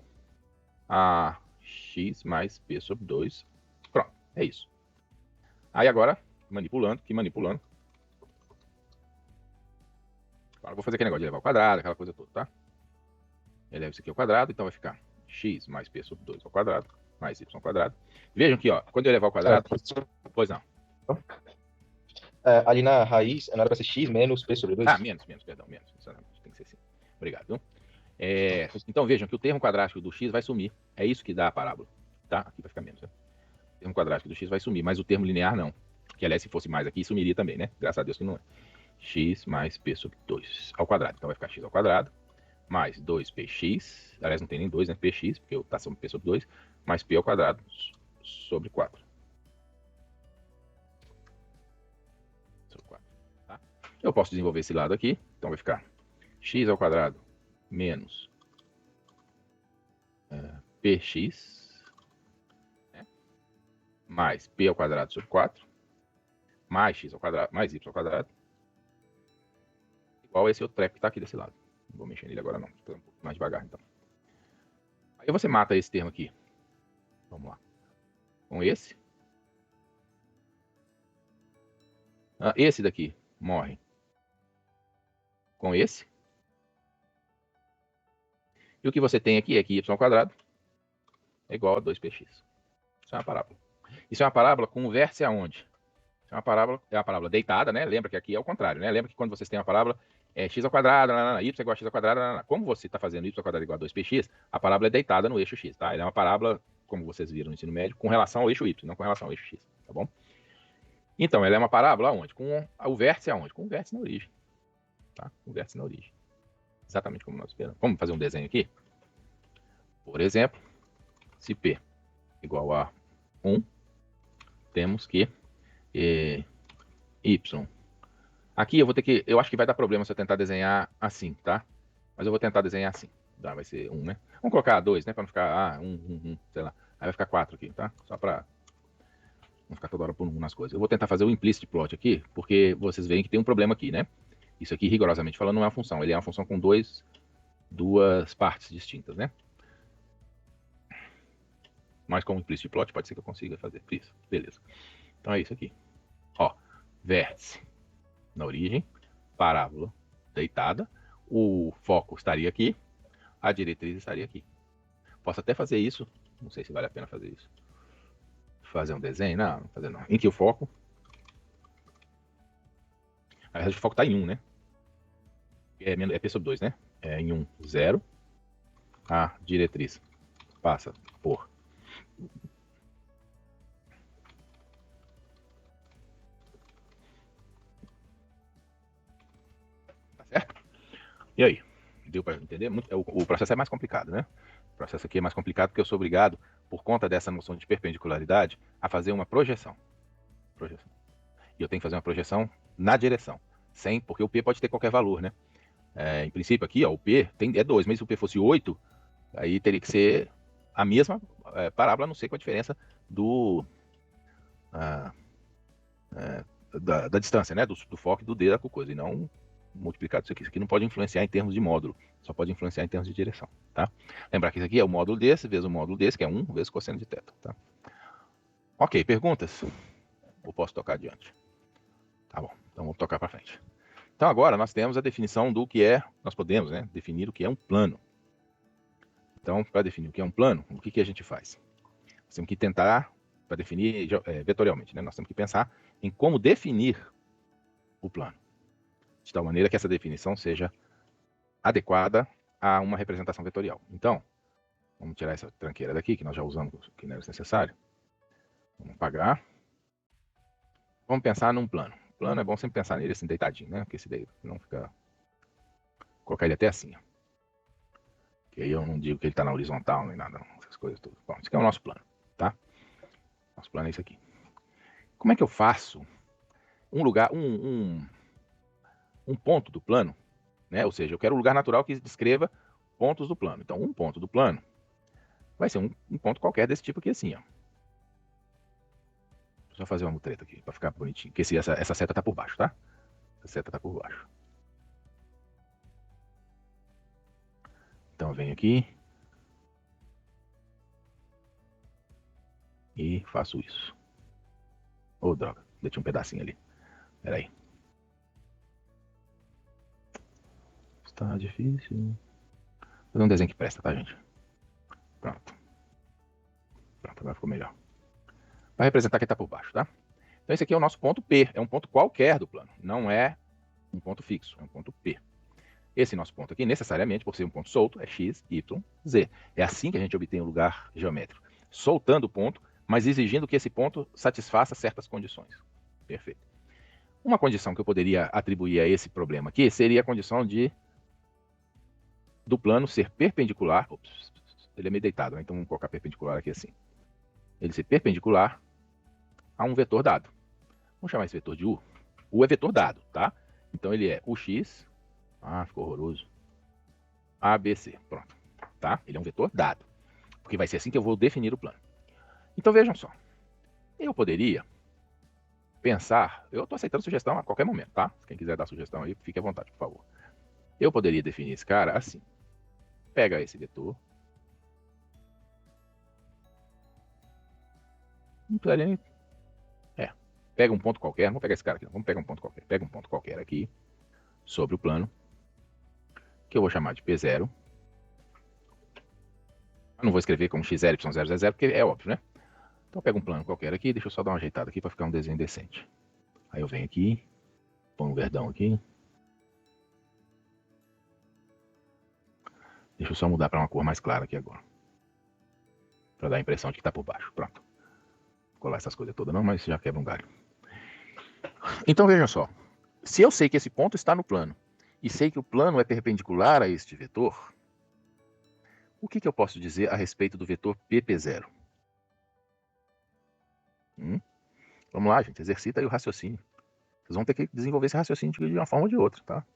a x mais p sobre 2. Pronto, é isso. Aí agora, manipulando. Agora eu vou fazer aquele negócio de elevar ao quadrado, aquela coisa toda, tá? Eleva isso aqui ao quadrado, então vai ficar x mais p sobre 2 ao quadrado, mais y ao quadrado. Vejam que, ó, quando eu elevar ao quadrado... Pois não. Ali na raiz, não era para ser x menos p sobre 2? Menos, perdão, menos. Tem que ser assim. Obrigado, viu? Então vejam que o termo quadrático do x vai sumir. É isso que dá a parábola, tá? Aqui vai ficar menos, né? O termo quadrático do x vai sumir, mas o termo linear não. Que, aliás, se fosse mais aqui, sumiria também, né? Graças a Deus que não é. X mais p sobre 2 ao quadrado. Então vai ficar x ao quadrado, mais 2px, aliás, não tem nem 2, né? Px, porque está sobre p sobre 2, mais p ao quadrado sobre 4. Tá? Eu posso desenvolver esse lado aqui, então vai ficar x ao quadrado menos px, né? Mais p ao quadrado sobre 4, mais x ao quadrado, mais y ao quadrado, igual a esse outro treco que está aqui desse lado. Não vou mexer nele agora não, estou um pouco mais devagar então. Aí você mata esse termo aqui. Vamos lá. Com esse. Esse daqui morre com esse. E o que você tem aqui é que y ao quadrado é igual a 2px. Isso é uma parábola. Isso é uma parábola com o vértice aonde? Isso é uma parábola deitada, né? Lembra que aqui é o contrário, né? Lembra que quando vocês têm uma parábola x ao quadrado, y igual a x ao quadrado, como você está fazendo y ao quadrado igual a 2px, a parábola é deitada no eixo x, tá? Ela é uma parábola, como vocês viram no ensino médio, com relação ao eixo y, não com relação ao eixo x, tá bom? Então, ela é uma parábola aonde? Com o vértice aonde? Com o vértice na origem, tá? O vértice na origem. Exatamente como nós esperamos. Vamos fazer um desenho aqui? Por exemplo, se P igual a 1, temos que Y. Aqui eu vou ter que... Eu acho que vai dar problema se eu tentar desenhar assim, tá? Mas eu vou tentar desenhar assim. vai ser 1, né? Vamos colocar 2, né? Para não ficar 1, sei lá. Aí vai ficar 4 aqui, tá? Só para não ficar toda hora por 1 nas coisas. Eu vou tentar fazer o implicit plot aqui, porque vocês veem que tem um problema aqui, né? Isso aqui, rigorosamente falando, não é uma função. Ele é uma função com duas partes distintas, né? Mas com o implicit plot pode ser que eu consiga fazer isso. Beleza. Então é isso aqui. Ó, vértice na origem, parábola deitada, o foco estaria aqui, a diretriz estaria aqui. Posso até fazer isso, não sei se vale a pena fazer isso. Fazer um desenho? Não, não fazer não. Em que o foco? Na verdade o foco está em 1, né? É P sobre 2, né? É em 1, 0. A diretriz passa por certo? E aí? Deu para entender? O processo é mais complicado, né? O processo aqui é mais complicado porque eu sou obrigado, por conta dessa noção de perpendicularidade, a fazer uma projeção. E eu tenho que fazer uma projeção na direção. Porque o P pode ter qualquer valor, né? Em princípio aqui, ó, o P é 2, mas se o P fosse 8, aí teria que ser a mesma parábola, a não ser com a diferença da distância, né? Do foco e do D da coisa, e não multiplicado isso aqui. Isso aqui não pode influenciar em termos de módulo, só pode influenciar em termos de direção, tá? Lembrar que isso aqui é o módulo desse, vezes o módulo desse, que é 1 vezes cosseno de θ, tá? Ok, perguntas? Ou posso tocar adiante? Tá bom, então vamos tocar para frente. Então agora nós temos a definição do que é, nós podemos, né, definir o que é um plano. Então, para definir o que é um plano, o que a gente faz? Nós temos que tentar, para definir vetorialmente, né, nós temos que pensar em como definir o plano, de tal maneira que essa definição seja adequada a uma representação vetorial. Então, vamos tirar essa tranqueira daqui, que nós já usamos, que não era necessário. Vamos apagar. Vamos pensar num plano. Plano é bom sempre pensar nele assim, deitadinho, né? Porque esse daí não fica... Vou colocar ele até assim, ó. Que aí eu não digo que ele está na horizontal nem nada, não, essas coisas todas. Bom, esse aqui é o nosso plano, tá? Nosso plano é isso aqui. Como é que eu faço um lugar, um ponto do plano, né? Ou seja, eu quero um lugar natural que descreva pontos do plano. Então, um ponto do plano vai ser um ponto qualquer desse tipo aqui assim, ó. Deixa eu fazer uma mutreta aqui para ficar bonitinho. Porque essa seta tá por baixo, tá? Essa seta tá por baixo. Então eu venho aqui e faço isso. Ô, droga, deixei um pedacinho ali. Pera aí. Está difícil. Vou fazer um desenho que presta, tá, gente? Pronto. Pronto, agora ficou melhor. Vai representar quem está por baixo, tá? Então esse aqui é o nosso ponto P. É um ponto qualquer do plano. Não é um ponto fixo, é um ponto P. Esse nosso ponto aqui, necessariamente, por ser um ponto solto, é x, y, z. É assim que a gente obtém o lugar geométrico. Soltando o ponto, mas exigindo que esse ponto satisfaça certas condições. Perfeito. Uma condição que eu poderia atribuir a esse problema aqui seria a condição do plano ser perpendicular. Ops, ele é meio deitado, né? Então vamos colocar perpendicular aqui assim. Ele ser perpendicular a um vetor dado. Vamos chamar esse vetor de U. U é vetor dado, tá? Então ele é UX. Ficou horroroso. ABC, pronto. Tá? Ele é um vetor dado. Porque vai ser assim que eu vou definir o plano. Então vejam só. Eu poderia pensar... Eu estou aceitando sugestão a qualquer momento, tá? Quem quiser dar sugestão aí, fique à vontade, por favor. Eu poderia definir esse cara assim. Pega esse vetor. Não precisaria nem... Pega um ponto qualquer. Não vou pegar esse cara aqui, não. Vamos pegar um ponto qualquer. Pega um ponto qualquer aqui. Sobre o plano. Que eu vou chamar de P0. Eu não vou escrever como x0, y0, z0, porque é óbvio, né? Então eu pego um plano qualquer aqui, deixa eu só dar uma ajeitada aqui para ficar um desenho decente. Aí eu venho aqui, ponho um verdão aqui. Deixa eu só mudar para uma cor mais clara aqui agora. Para dar a impressão de que está por baixo. Pronto. Vou colar essas coisas todas não, mas já quebra um galho. Então vejam só. Se eu sei que esse ponto está no plano, e sei que o plano é perpendicular a este vetor, o que eu posso dizer a respeito do vetor PP0? Vamos lá, gente. Exercita aí o raciocínio. Vocês vão ter que desenvolver esse raciocínio de uma forma ou de outra, tá?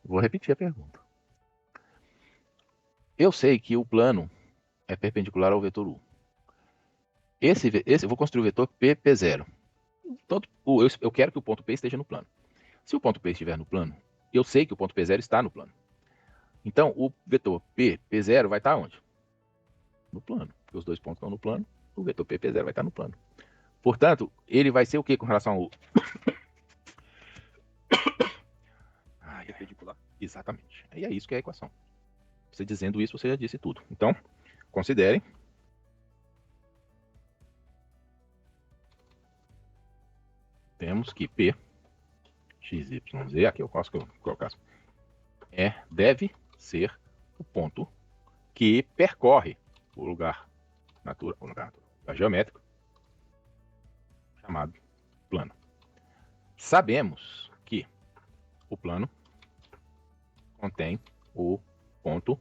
Vou repetir a pergunta. Eu sei que o plano é perpendicular ao vetor U. Eu vou construir o vetor P0. Eu quero que o ponto P esteja no plano. Se o ponto P estiver no plano, eu sei que o ponto P0 está no plano. Então, o vetor P0 vai estar onde? No plano. Porque os dois pontos estão no plano, o vetor P0 vai estar no plano. Portanto, ele vai ser o que com relação ao... Perpendicular. Exatamente. E é isso que é a equação. Você dizendo isso, você já disse tudo. Então, considerem. Temos que P, x, y, z, aqui eu posso colocar, deve ser o ponto que percorre o lugar natural, o lugar geométrico chamado plano. Sabemos que o plano contém o ponto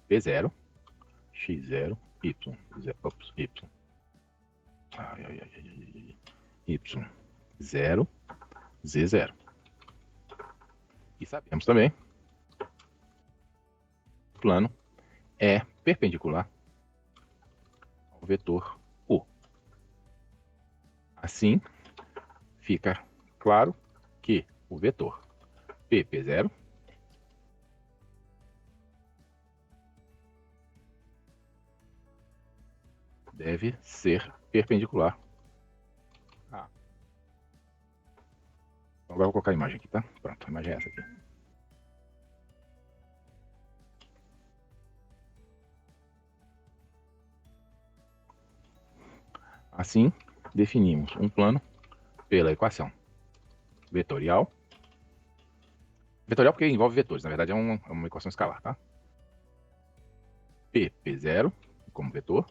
P0, x0, y, y0, z0. E sabemos também que o plano é perpendicular ao vetor U. Assim, fica claro que o vetor P0 deve ser perpendicular a... Então, agora eu vou colocar a imagem aqui, tá? Pronto, a imagem é essa aqui. Assim, definimos um plano pela equação vetorial. Vetorial porque envolve vetores, na verdade é uma equação escalar, tá? P0 como vetor.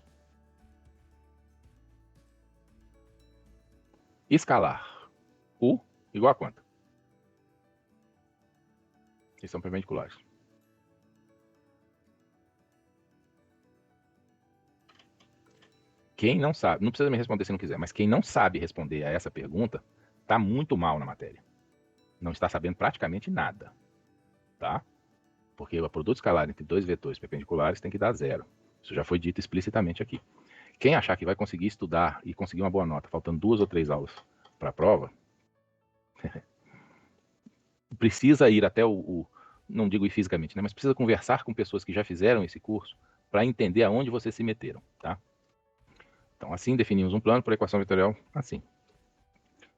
Escalar U igual a quanto? Eles são perpendiculares. Quem não sabe, não precisa me responder se não quiser, mas quem não sabe responder a essa pergunta está muito mal na matéria. Não está sabendo praticamente nada, tá? Porque o produto escalar entre dois vetores perpendiculares tem que dar zero. Isso já foi dito explicitamente aqui. Quem achar que vai conseguir estudar e conseguir uma boa nota, faltando 2 ou 3 aulas para a prova, precisa ir até não digo ir fisicamente, né, mas precisa conversar com pessoas que já fizeram esse curso para entender aonde vocês se meteram, tá? Então, assim definimos um plano por equação vetorial assim.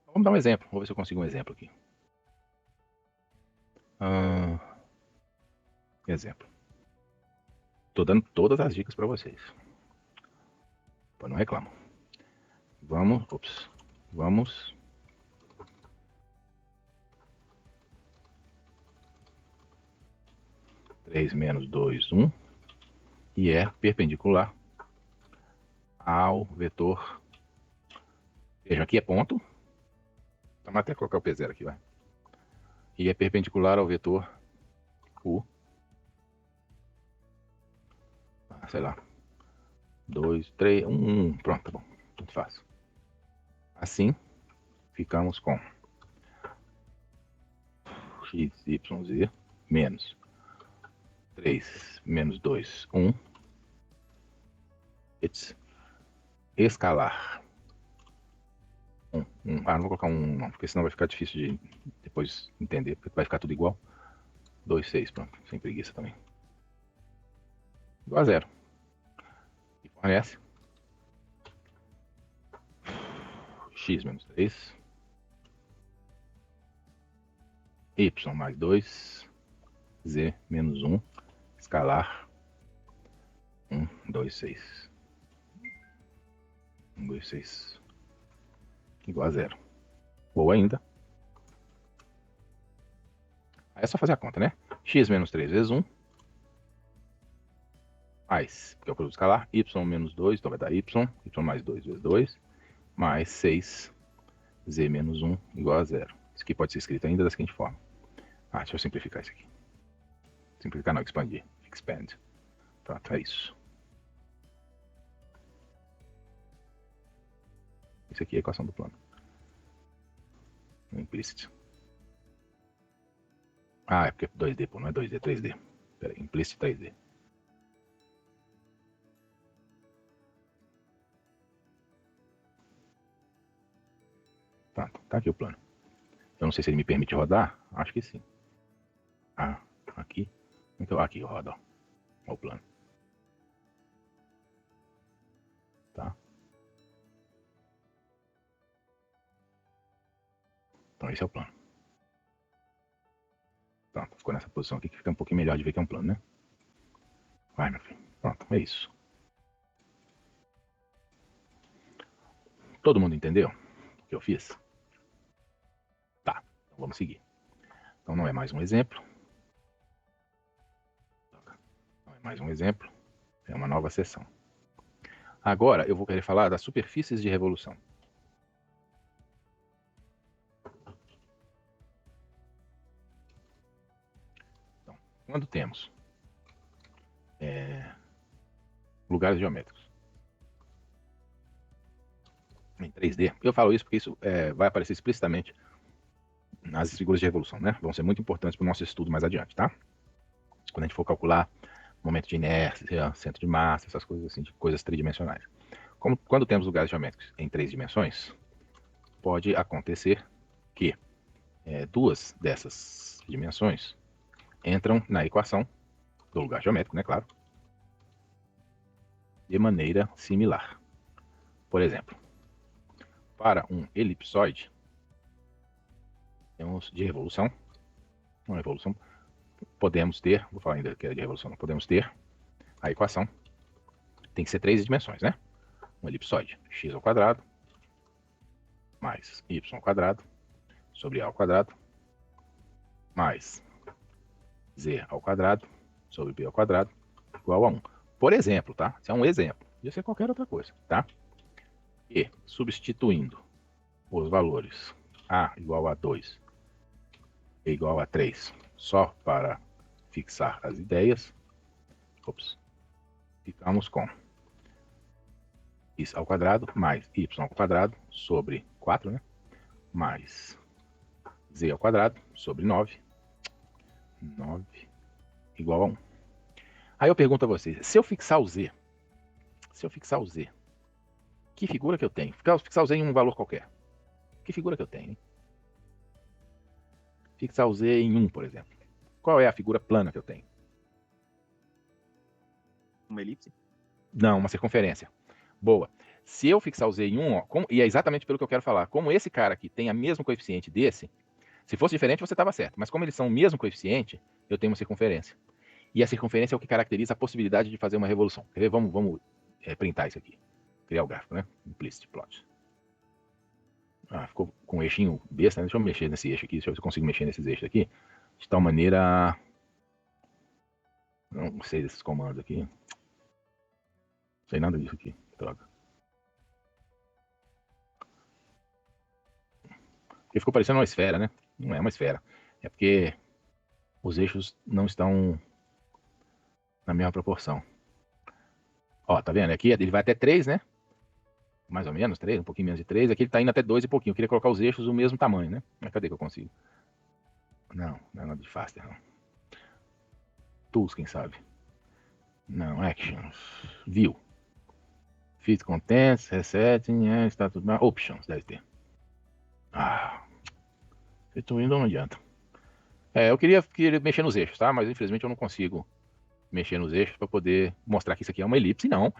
Vamos dar um exemplo. Vou ver se eu consigo um exemplo aqui. Exemplo. Estou dando todas as dicas para vocês. Pô, não reclamo. Vamos. 3 menos 2, 1. E é perpendicular ao vetor. Veja, aqui é ponto. Vamos até colocar o P0 aqui, vai. E é perpendicular ao vetor U. Sei lá. 2, 3, 1, 1. Pronto, tá bom. Tudo fácil. Assim, ficamos com x, y, z menos 3 menos 2, 1. Escalar. 1. Não vou colocar 1 não, porque senão vai ficar difícil de depois entender, porque vai ficar tudo igual. 2, 6, pronto. Sem preguiça também. Igual a 0. E fornece x menos 3, y mais 2, z menos 1, escalar 1, 2, 6. 1, 2, 6 igual a 0. Ou ainda, aí é só fazer a conta, né? X menos 3 vezes 1, mais, que é o produto escalar, y menos 2, então vai dar y mais 2 vezes 2, mais 6, z menos 1 igual a 0. Isso aqui pode ser escrito ainda da seguinte forma. Deixa eu simplificar isso aqui. Simplificar não, expandir. Expand. Pronto, é isso. Isso aqui é a equação do plano. Implícito. Ah, é porque é 2D, pô, não é 2D, é 3D. Pera aí, implicit 3D. Tá aqui o plano. Eu não sei se ele me permite rodar. Acho que sim. Ah, aqui. Então, aqui roda, ó. Ó o plano. Tá? Então esse é o plano. Pronto, ficou nessa posição aqui que fica um pouquinho melhor de ver que é um plano, né? Vai, meu filho. Pronto, é isso. Todo mundo entendeu o que eu fiz? Tá, então vamos seguir. Então não é mais um exemplo. Não é mais um exemplo. É uma nova seção. Agora eu vou querer falar das superfícies de revolução. Então, quando temos lugares geométricos em 3D, eu falo isso porque isso vai aparecer explicitamente nas figuras de revolução, né? Vão ser muito importantes para o nosso estudo mais adiante, tá? Quando a gente for calcular momento de inércia, centro de massa, essas coisas assim, de coisas tridimensionais. Quando temos lugares geométricos em 3 dimensões, pode acontecer que duas dessas dimensões entram na equação do lugar geométrico, né, claro, de maneira similar. Por exemplo, para um elipsoide, temos de revolução, uma revolução, podemos ter, vou falar ainda que é de revolução, podemos ter a equação, tem que ser 3 dimensões, né? Um elipsoide, x ao quadrado, mais y ao quadrado, sobre a ao quadrado, mais z ao quadrado, sobre b ao quadrado, igual a 1. Por exemplo, tá? Isso é um exemplo. Podia ser qualquer outra coisa, tá? E, substituindo os valores a igual a 2 e igual a 3, só para fixar as ideias, ficamos com x ao quadrado mais y ao quadrado sobre 4, né? Mais z ao quadrado sobre 9 igual a 1. Aí eu pergunto a vocês, se eu fixar o z, que figura que eu tenho? Fixar o z em um valor qualquer. Que figura que eu tenho, hein? Fixar o z em 1, por exemplo. Qual é a figura plana que eu tenho? Uma elipse? Não, uma circunferência. Boa. Se eu fixar o z em 1, ó, e é exatamente pelo que eu quero falar, como esse cara aqui tem o mesmo coeficiente desse, se fosse diferente você estava certo, mas como eles são o mesmo coeficiente, eu tenho uma circunferência. E a circunferência é o que caracteriza a possibilidade de fazer uma revolução. Quer ver? Vamos printar isso aqui. Criar o gráfico, né? Implicit plot. Ficou com um eixinho besta, né? Deixa eu mexer nesse eixo aqui, deixa eu ver se eu consigo mexer nesses eixos aqui. De tal maneira... Não sei desses comandos aqui. Não sei nada disso aqui. Droga. Porque ficou parecendo uma esfera, né? Não é uma esfera. É porque os eixos não estão na mesma proporção. Ó, tá vendo? Aqui ele vai até 3, né? Mais ou menos 3, um pouquinho menos de 3. Aqui ele tá indo até 2 e pouquinho. Eu queria colocar os eixos do mesmo tamanho, né? Mas cadê que eu consigo? Não é nada de faster, não. Tools, quem sabe? Não, Actions. View. Fit Contents, Resetting, Status Bar. Options, deve ter. Feito indo não adianta. Eu queria mexer nos eixos, tá? Mas infelizmente eu não consigo mexer nos eixos para poder mostrar que isso aqui é uma elipse, não.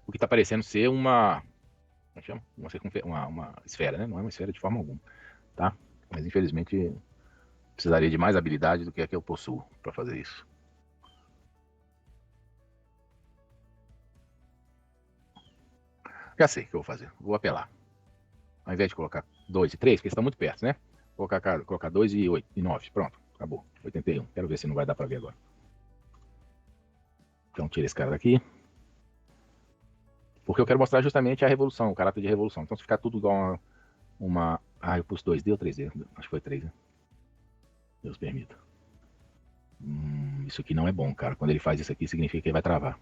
O que está parecendo ser uma... Como chama? Uma esfera, né? Não é uma esfera de forma alguma, tá? Mas infelizmente precisaria de mais habilidade do que a que eu possuo para fazer isso. Já sei o que eu vou fazer. Vou apelar. Ao invés de colocar 2 e 3, porque estão muito perto, né? Vou colocar 2 e 8 e 9. Pronto, acabou. 81. Quero ver se não vai dar para ver agora. Então tira esse cara daqui. Porque eu quero mostrar justamente a revolução, o caráter de revolução. Então se ficar tudo igual a uma... eu pus 2D ou 3D? Acho que foi 3, né? Deus permita. Isso aqui não é bom, cara. Quando ele faz isso aqui, significa que ele vai travar.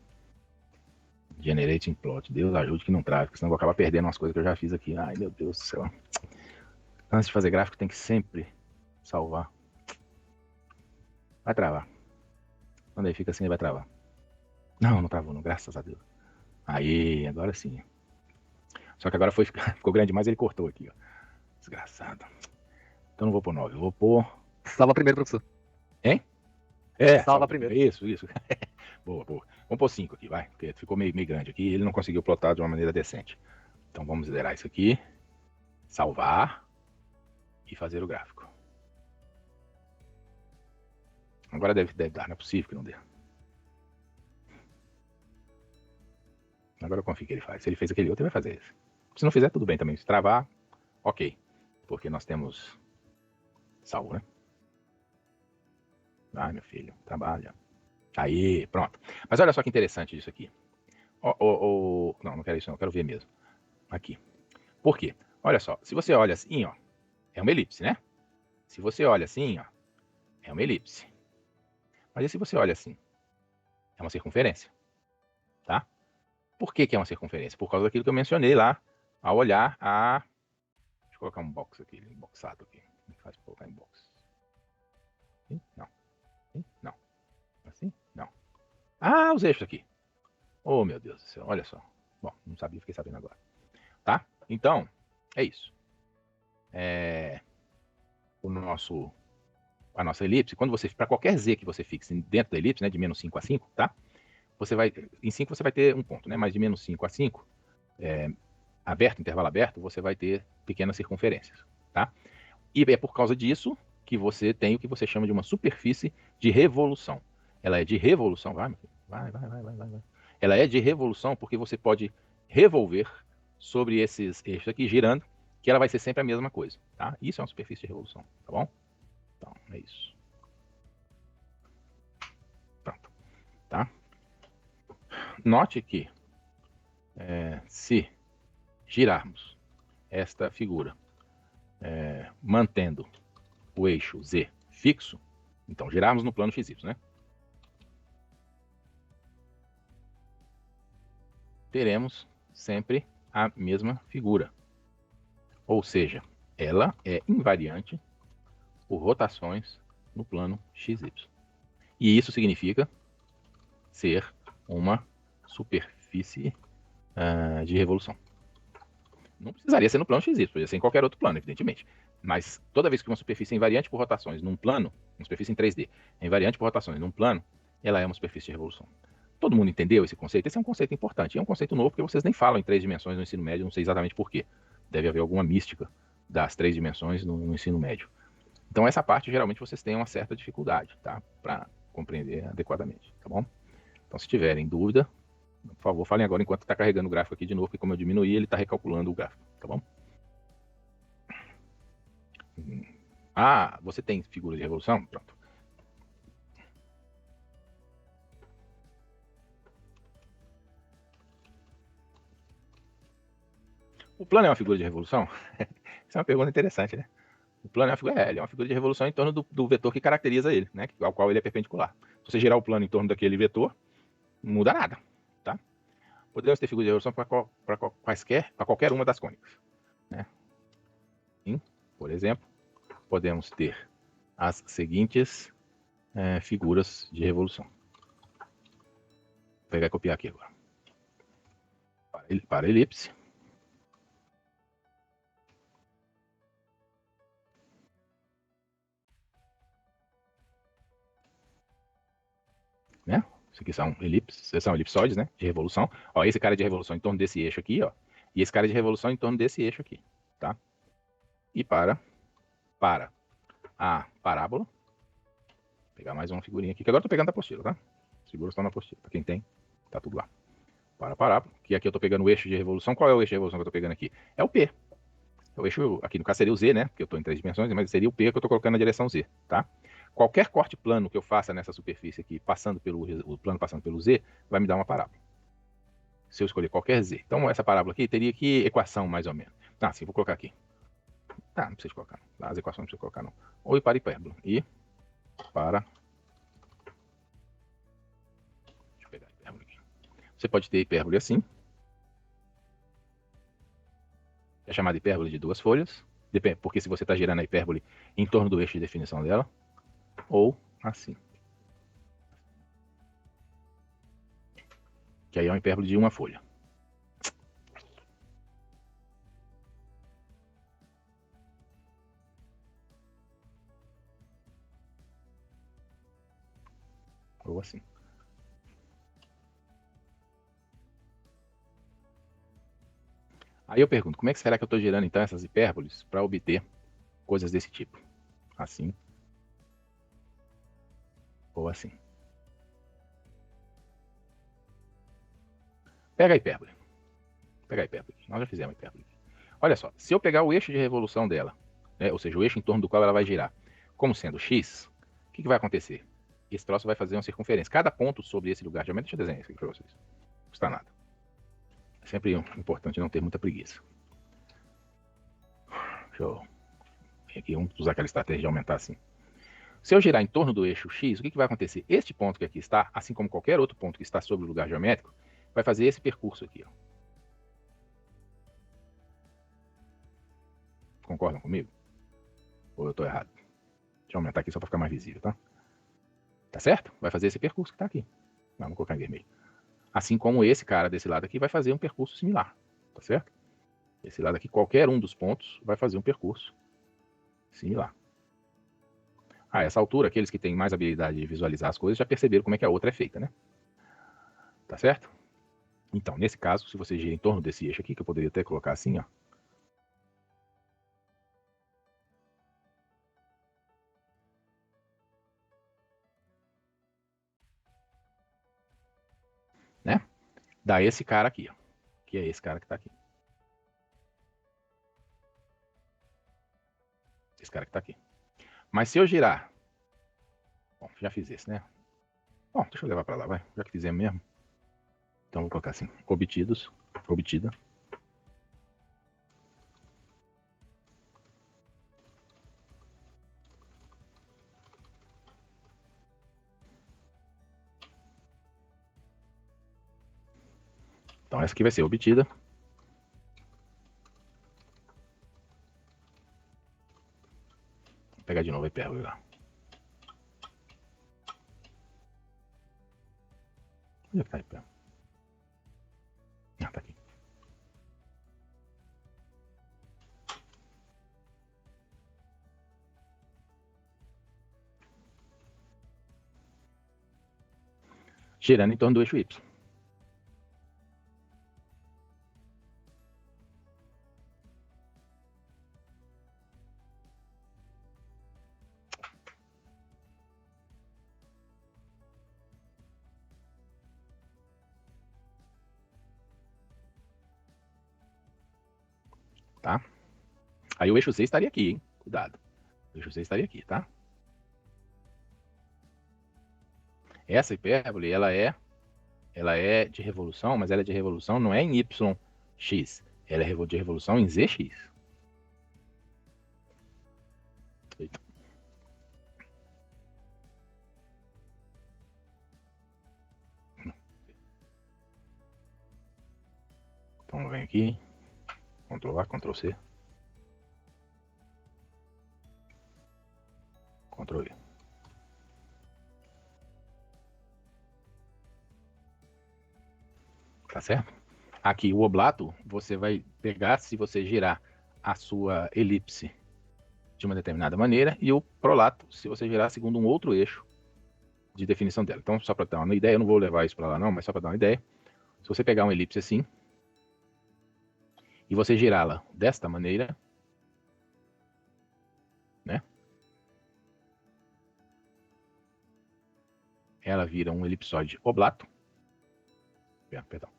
Generating plot. Deus ajude que não trave, porque senão eu vou acabar perdendo umas coisas que eu já fiz aqui. Ai, meu Deus do céu. Antes de fazer gráfico, tem que sempre salvar. Vai travar. Quando ele fica assim, ele vai travar. Não, não travou, não, graças a Deus. Aí, agora sim. Só que agora ficou grande demais, ele cortou aqui, ó. Desgraçado. Então não vou pôr 9, eu vou pôr... Salva primeiro, professor. Hein? É, Salva primeiro. Isso. Boa. Vamos pôr 5 aqui, vai. Porque ficou meio grande aqui e ele não conseguiu plotar de uma maneira decente. Então vamos zerar isso aqui. Salvar. E fazer o gráfico. Agora deve dar, não é possível que não dê. Agora eu confio que ele faz. Se ele fez aquele outro, ele vai fazer esse. Se não fizer, tudo bem também. Se travar, ok. Porque nós temos salvo, né? Vai, meu filho, trabalha. Aí, pronto. Mas olha só que interessante isso aqui. Não quero isso não, quero ver mesmo. Aqui. Por quê? Olha só, se você olha assim, ó, é uma elipse, né? Se você olha assim, ó, é uma elipse. Mas e se você olha assim? É uma circunferência. Tá? Por que é uma circunferência? Por causa daquilo que eu mencionei lá, ao olhar a... Deixa eu colocar um box aqui, boxado aqui. Como é que faz pra colocar em box? Sim? Não. Sim? Não. Assim? Não. Ah, os eixos aqui. Oh, meu Deus do céu, olha só. Bom, não sabia, fiquei sabendo agora. Tá? Então, é isso. A nossa elipse, quando você, para qualquer z que você fixe dentro da elipse, né, de menos 5 a 5, tá? Você vai, em 5 você vai ter um ponto, né? Mas de menos 5 a 5, aberto, intervalo aberto, você vai ter pequenas circunferências, tá? E é por causa disso que você tem o que você chama de uma superfície de revolução. Ela é de revolução, vai. Ela é de revolução porque você pode revolver sobre esses eixos aqui, girando, que ela vai ser sempre a mesma coisa, tá? Isso é uma superfície de revolução, tá bom? Então, é isso. Pronto, tá? Note que se girarmos esta figura mantendo o eixo Z fixo, então girarmos no plano XY, né? Teremos sempre a mesma figura. Ou seja, ela é invariante por rotações no plano XY. E isso significa ser uma superfície de revolução. Não precisaria ser no plano XY, poderia ser em qualquer outro plano, evidentemente. Mas toda vez que uma superfície é invariante por rotações num plano, uma superfície em 3D, é invariante por rotações num plano, ela é uma superfície de revolução. Todo mundo entendeu esse conceito? Esse é um conceito importante. É um conceito novo porque vocês nem falam em 3 dimensões no ensino médio, não sei exatamente por quê. Deve haver alguma mística das 3 dimensões no ensino médio. Então essa parte geralmente vocês têm uma certa dificuldade, tá? Para compreender adequadamente, tá bom? Então se tiverem dúvida, por favor, falem agora enquanto está carregando o gráfico aqui de novo, porque como eu diminuí, ele está recalculando o gráfico, tá bom? Ah, você tem figura de revolução? Pronto. O plano é uma figura de revolução? Essa é uma pergunta interessante, né? O plano é uma figura de revolução em torno do vetor que caracteriza ele, né? Ao qual ele é perpendicular. Se você girar o plano em torno daquele vetor, não muda nada, tá? Podemos ter figura de revolução para qualquer uma das cônicas, né? Sim, por exemplo, podemos ter as seguintes figuras de revolução. Vou pegar e copiar aqui agora. Para elipse. Né? Isso aqui são elipsoides, né? De revolução. Ó, esse cara de revolução em torno desse eixo aqui, ó. E esse cara de revolução em torno desse eixo aqui, tá? E para a parábola, vou pegar mais uma figurinha aqui, que agora eu tô pegando da apostila, tá? As figuras estão na apostila. Para quem tem, tá tudo lá. Para a parábola, que aqui eu tô pegando o eixo de revolução. Qual é o eixo de revolução que eu tô pegando aqui? É o P. O eixo, aqui no caso seria o Z, né? Porque eu tô em 3 dimensões, mas seria o P que eu tô colocando na direção Z, tá? Qualquer corte plano que eu faça nessa superfície aqui, o plano passando pelo Z, vai me dar uma parábola. Se eu escolher qualquer Z. Então, essa parábola aqui teria que equação, mais ou menos. Ah, sim, vou colocar aqui. Tá, não precisa colocar. Não. As equações não precisa colocar, não. Ou para hipérbole. E para... Deixa eu pegar a hipérbole aqui. Você pode ter hipérbole assim. É chamada hipérbole de 2 folhas. Porque se você está girando a hipérbole em torno do eixo de definição dela. Ou assim. que aí é uma hipérbole de uma folha. Ou assim. Aí eu pergunto, como é que será que eu estou gerando então essas hipérboles para obter coisas desse tipo? Assim. Ou assim. Pega a hipérbole. Pega a hipérbole. Nós já fizemos a hipérbole. Olha só, se eu pegar o eixo de revolução dela, né, ou seja, o eixo em torno do qual ela vai girar, como sendo x, o que vai acontecer? Esse troço vai fazer uma circunferência. Cada ponto sobre esse lugar geométrico, deixa eu desenhar isso aqui para vocês. Não custa nada. É sempre importante não ter muita preguiça. Deixa eu aqui, vamos usar aquela estratégia de aumentar assim. Se eu girar em torno do eixo x, o que vai acontecer? Este ponto que aqui está, assim como qualquer outro ponto que está sobre o lugar geométrico, vai fazer esse percurso aqui. Ó. Concordam comigo? Ou eu estou errado? Deixa eu aumentar aqui só para ficar mais visível, tá? Tá certo? Vai fazer esse percurso que está aqui. Vamos colocar em vermelho. Assim como esse cara desse lado aqui vai fazer um percurso similar. Tá certo? Esse lado aqui, qualquer um dos pontos vai fazer um percurso similar. A essa altura, aqueles que têm mais habilidade de visualizar as coisas já perceberam como é que a outra é feita, né? Tá certo? Então, nesse caso, se você gira em torno desse eixo aqui, que eu poderia até colocar assim, ó. Né? Dá esse cara aqui, ó. Que é esse cara que tá aqui. Esse cara que tá aqui. Mas se eu girar... Bom, já fiz esse, né? Bom, deixa eu levar para lá, vai. Já que fizemos mesmo. Então, vou colocar assim. Obtidos. Obtida. Então, essa aqui vai ser obtida. Vou pegar de novo a hipérbole lá. Onde é que tá a hipérbole? Ah, tá aqui. Girando em torno do eixo Y. Tá? Aí o eixo Z estaria aqui, hein? Cuidado. O eixo Z estaria aqui, tá? Essa hipérbole, ela é de revolução, mas ela é de revolução não é em YX. Ela é de revolução em ZX. Eita. Então vem aqui. Ctrl A, Ctrl C. Ctrl V. Tá certo? Aqui o oblato, você vai pegar se você girar a sua elipse de uma determinada maneira e o prolato se você girar segundo um outro eixo de definição dela. Então, só para dar uma ideia, eu não vou levar isso para lá não, mas só para dar uma ideia. Se você pegar uma elipse assim e você girá-la desta maneira, né? Ela vira um elipsoide oblato. Perdão.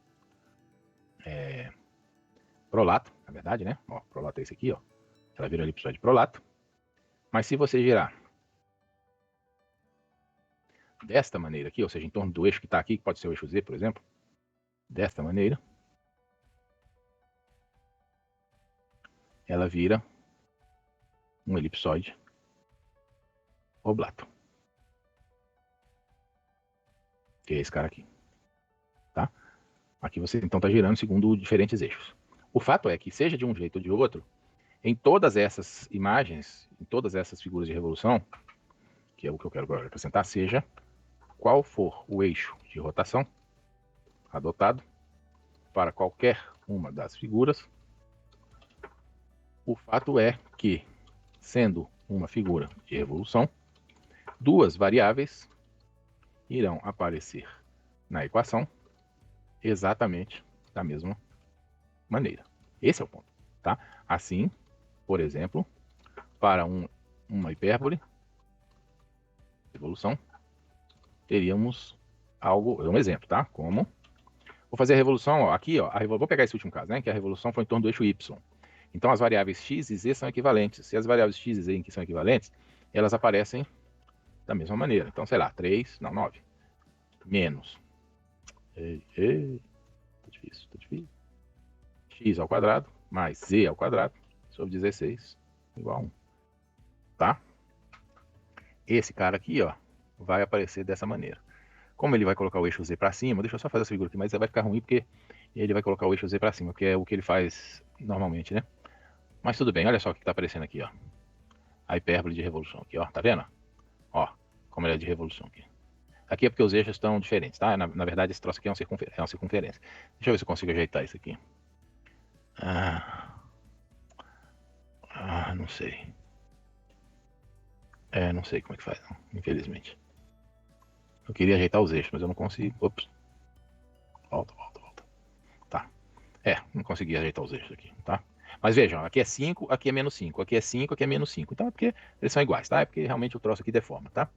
Prolato, na verdade, né? Ó, prolato é esse aqui, ó. Ela vira um elipsoide prolato. Mas se você girar desta maneira aqui, ou seja, em torno do eixo que está aqui, que pode ser o eixo Z, por exemplo, desta maneira, ela vira um elipsoide oblato. Que é esse cara aqui. Tá? Aqui você então está girando segundo diferentes eixos. O fato é que, seja de um jeito ou de outro, em todas essas imagens, em todas essas figuras de revolução, que é o que eu quero agora apresentar, seja qual for o eixo de rotação, adotado para qualquer uma das figuras. O fato é que, sendo uma figura de revolução, duas variáveis irão aparecer na equação exatamente da mesma maneira. Esse é o ponto, tá? Assim, por exemplo, para uma hipérbole, revolução, teríamos algo, um exemplo, tá? Como vou fazer a revolução, ó, aqui, ó, vou pegar esse último caso, né? Que a revolução foi em torno do eixo y. Então as variáveis x e z são equivalentes. Se as variáveis x e z que são equivalentes, elas aparecem da mesma maneira. Então, sei lá, 9 menos. Tá difícil. X ao quadrado mais z ao quadrado sobre 16 igual a 1. Tá? Esse cara aqui, ó, vai aparecer dessa maneira. Como ele vai colocar o eixo z para cima, deixa eu só fazer essa figura aqui, mas vai ficar ruim porque ele vai colocar o eixo z para cima, que é o que ele faz normalmente, né? Mas tudo bem, olha só o que está aparecendo aqui, ó. A hipérbole de revolução aqui, ó, tá vendo? Ó, como ela é de revolução aqui. Aqui é porque os eixos estão diferentes, tá? Na verdade, esse troço aqui é uma circunferência. Deixa eu ver se eu consigo ajeitar isso aqui. Não sei. Não sei como é que faz, não, infelizmente. Eu queria ajeitar os eixos, mas eu não consigo. Ops. Volta. Tá. Não consegui ajeitar os eixos aqui, tá? Mas vejam, aqui é 5, aqui é menos 5. Aqui é 5, aqui é menos 5. Então é porque eles são iguais, tá? É porque realmente o troço aqui deforma, tá?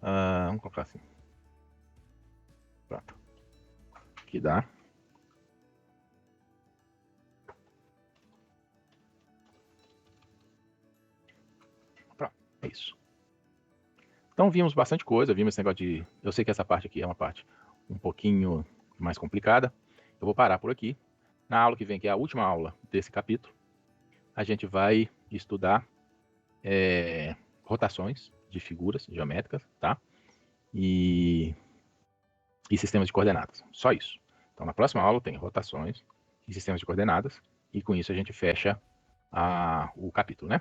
Vamos colocar assim. Pronto. Aqui dá. Pronto, é isso. Então vimos bastante coisa, vimos esse negócio de... Eu sei que essa parte aqui é uma parte um pouquinho mais complicada. Eu vou parar por aqui. Na aula que vem, que é a última aula desse capítulo, a gente vai estudar rotações de figuras geométricas, tá? E sistemas de coordenadas. Só isso. Então na próxima aula tem rotações e sistemas de coordenadas. E com isso a gente fecha o capítulo, né?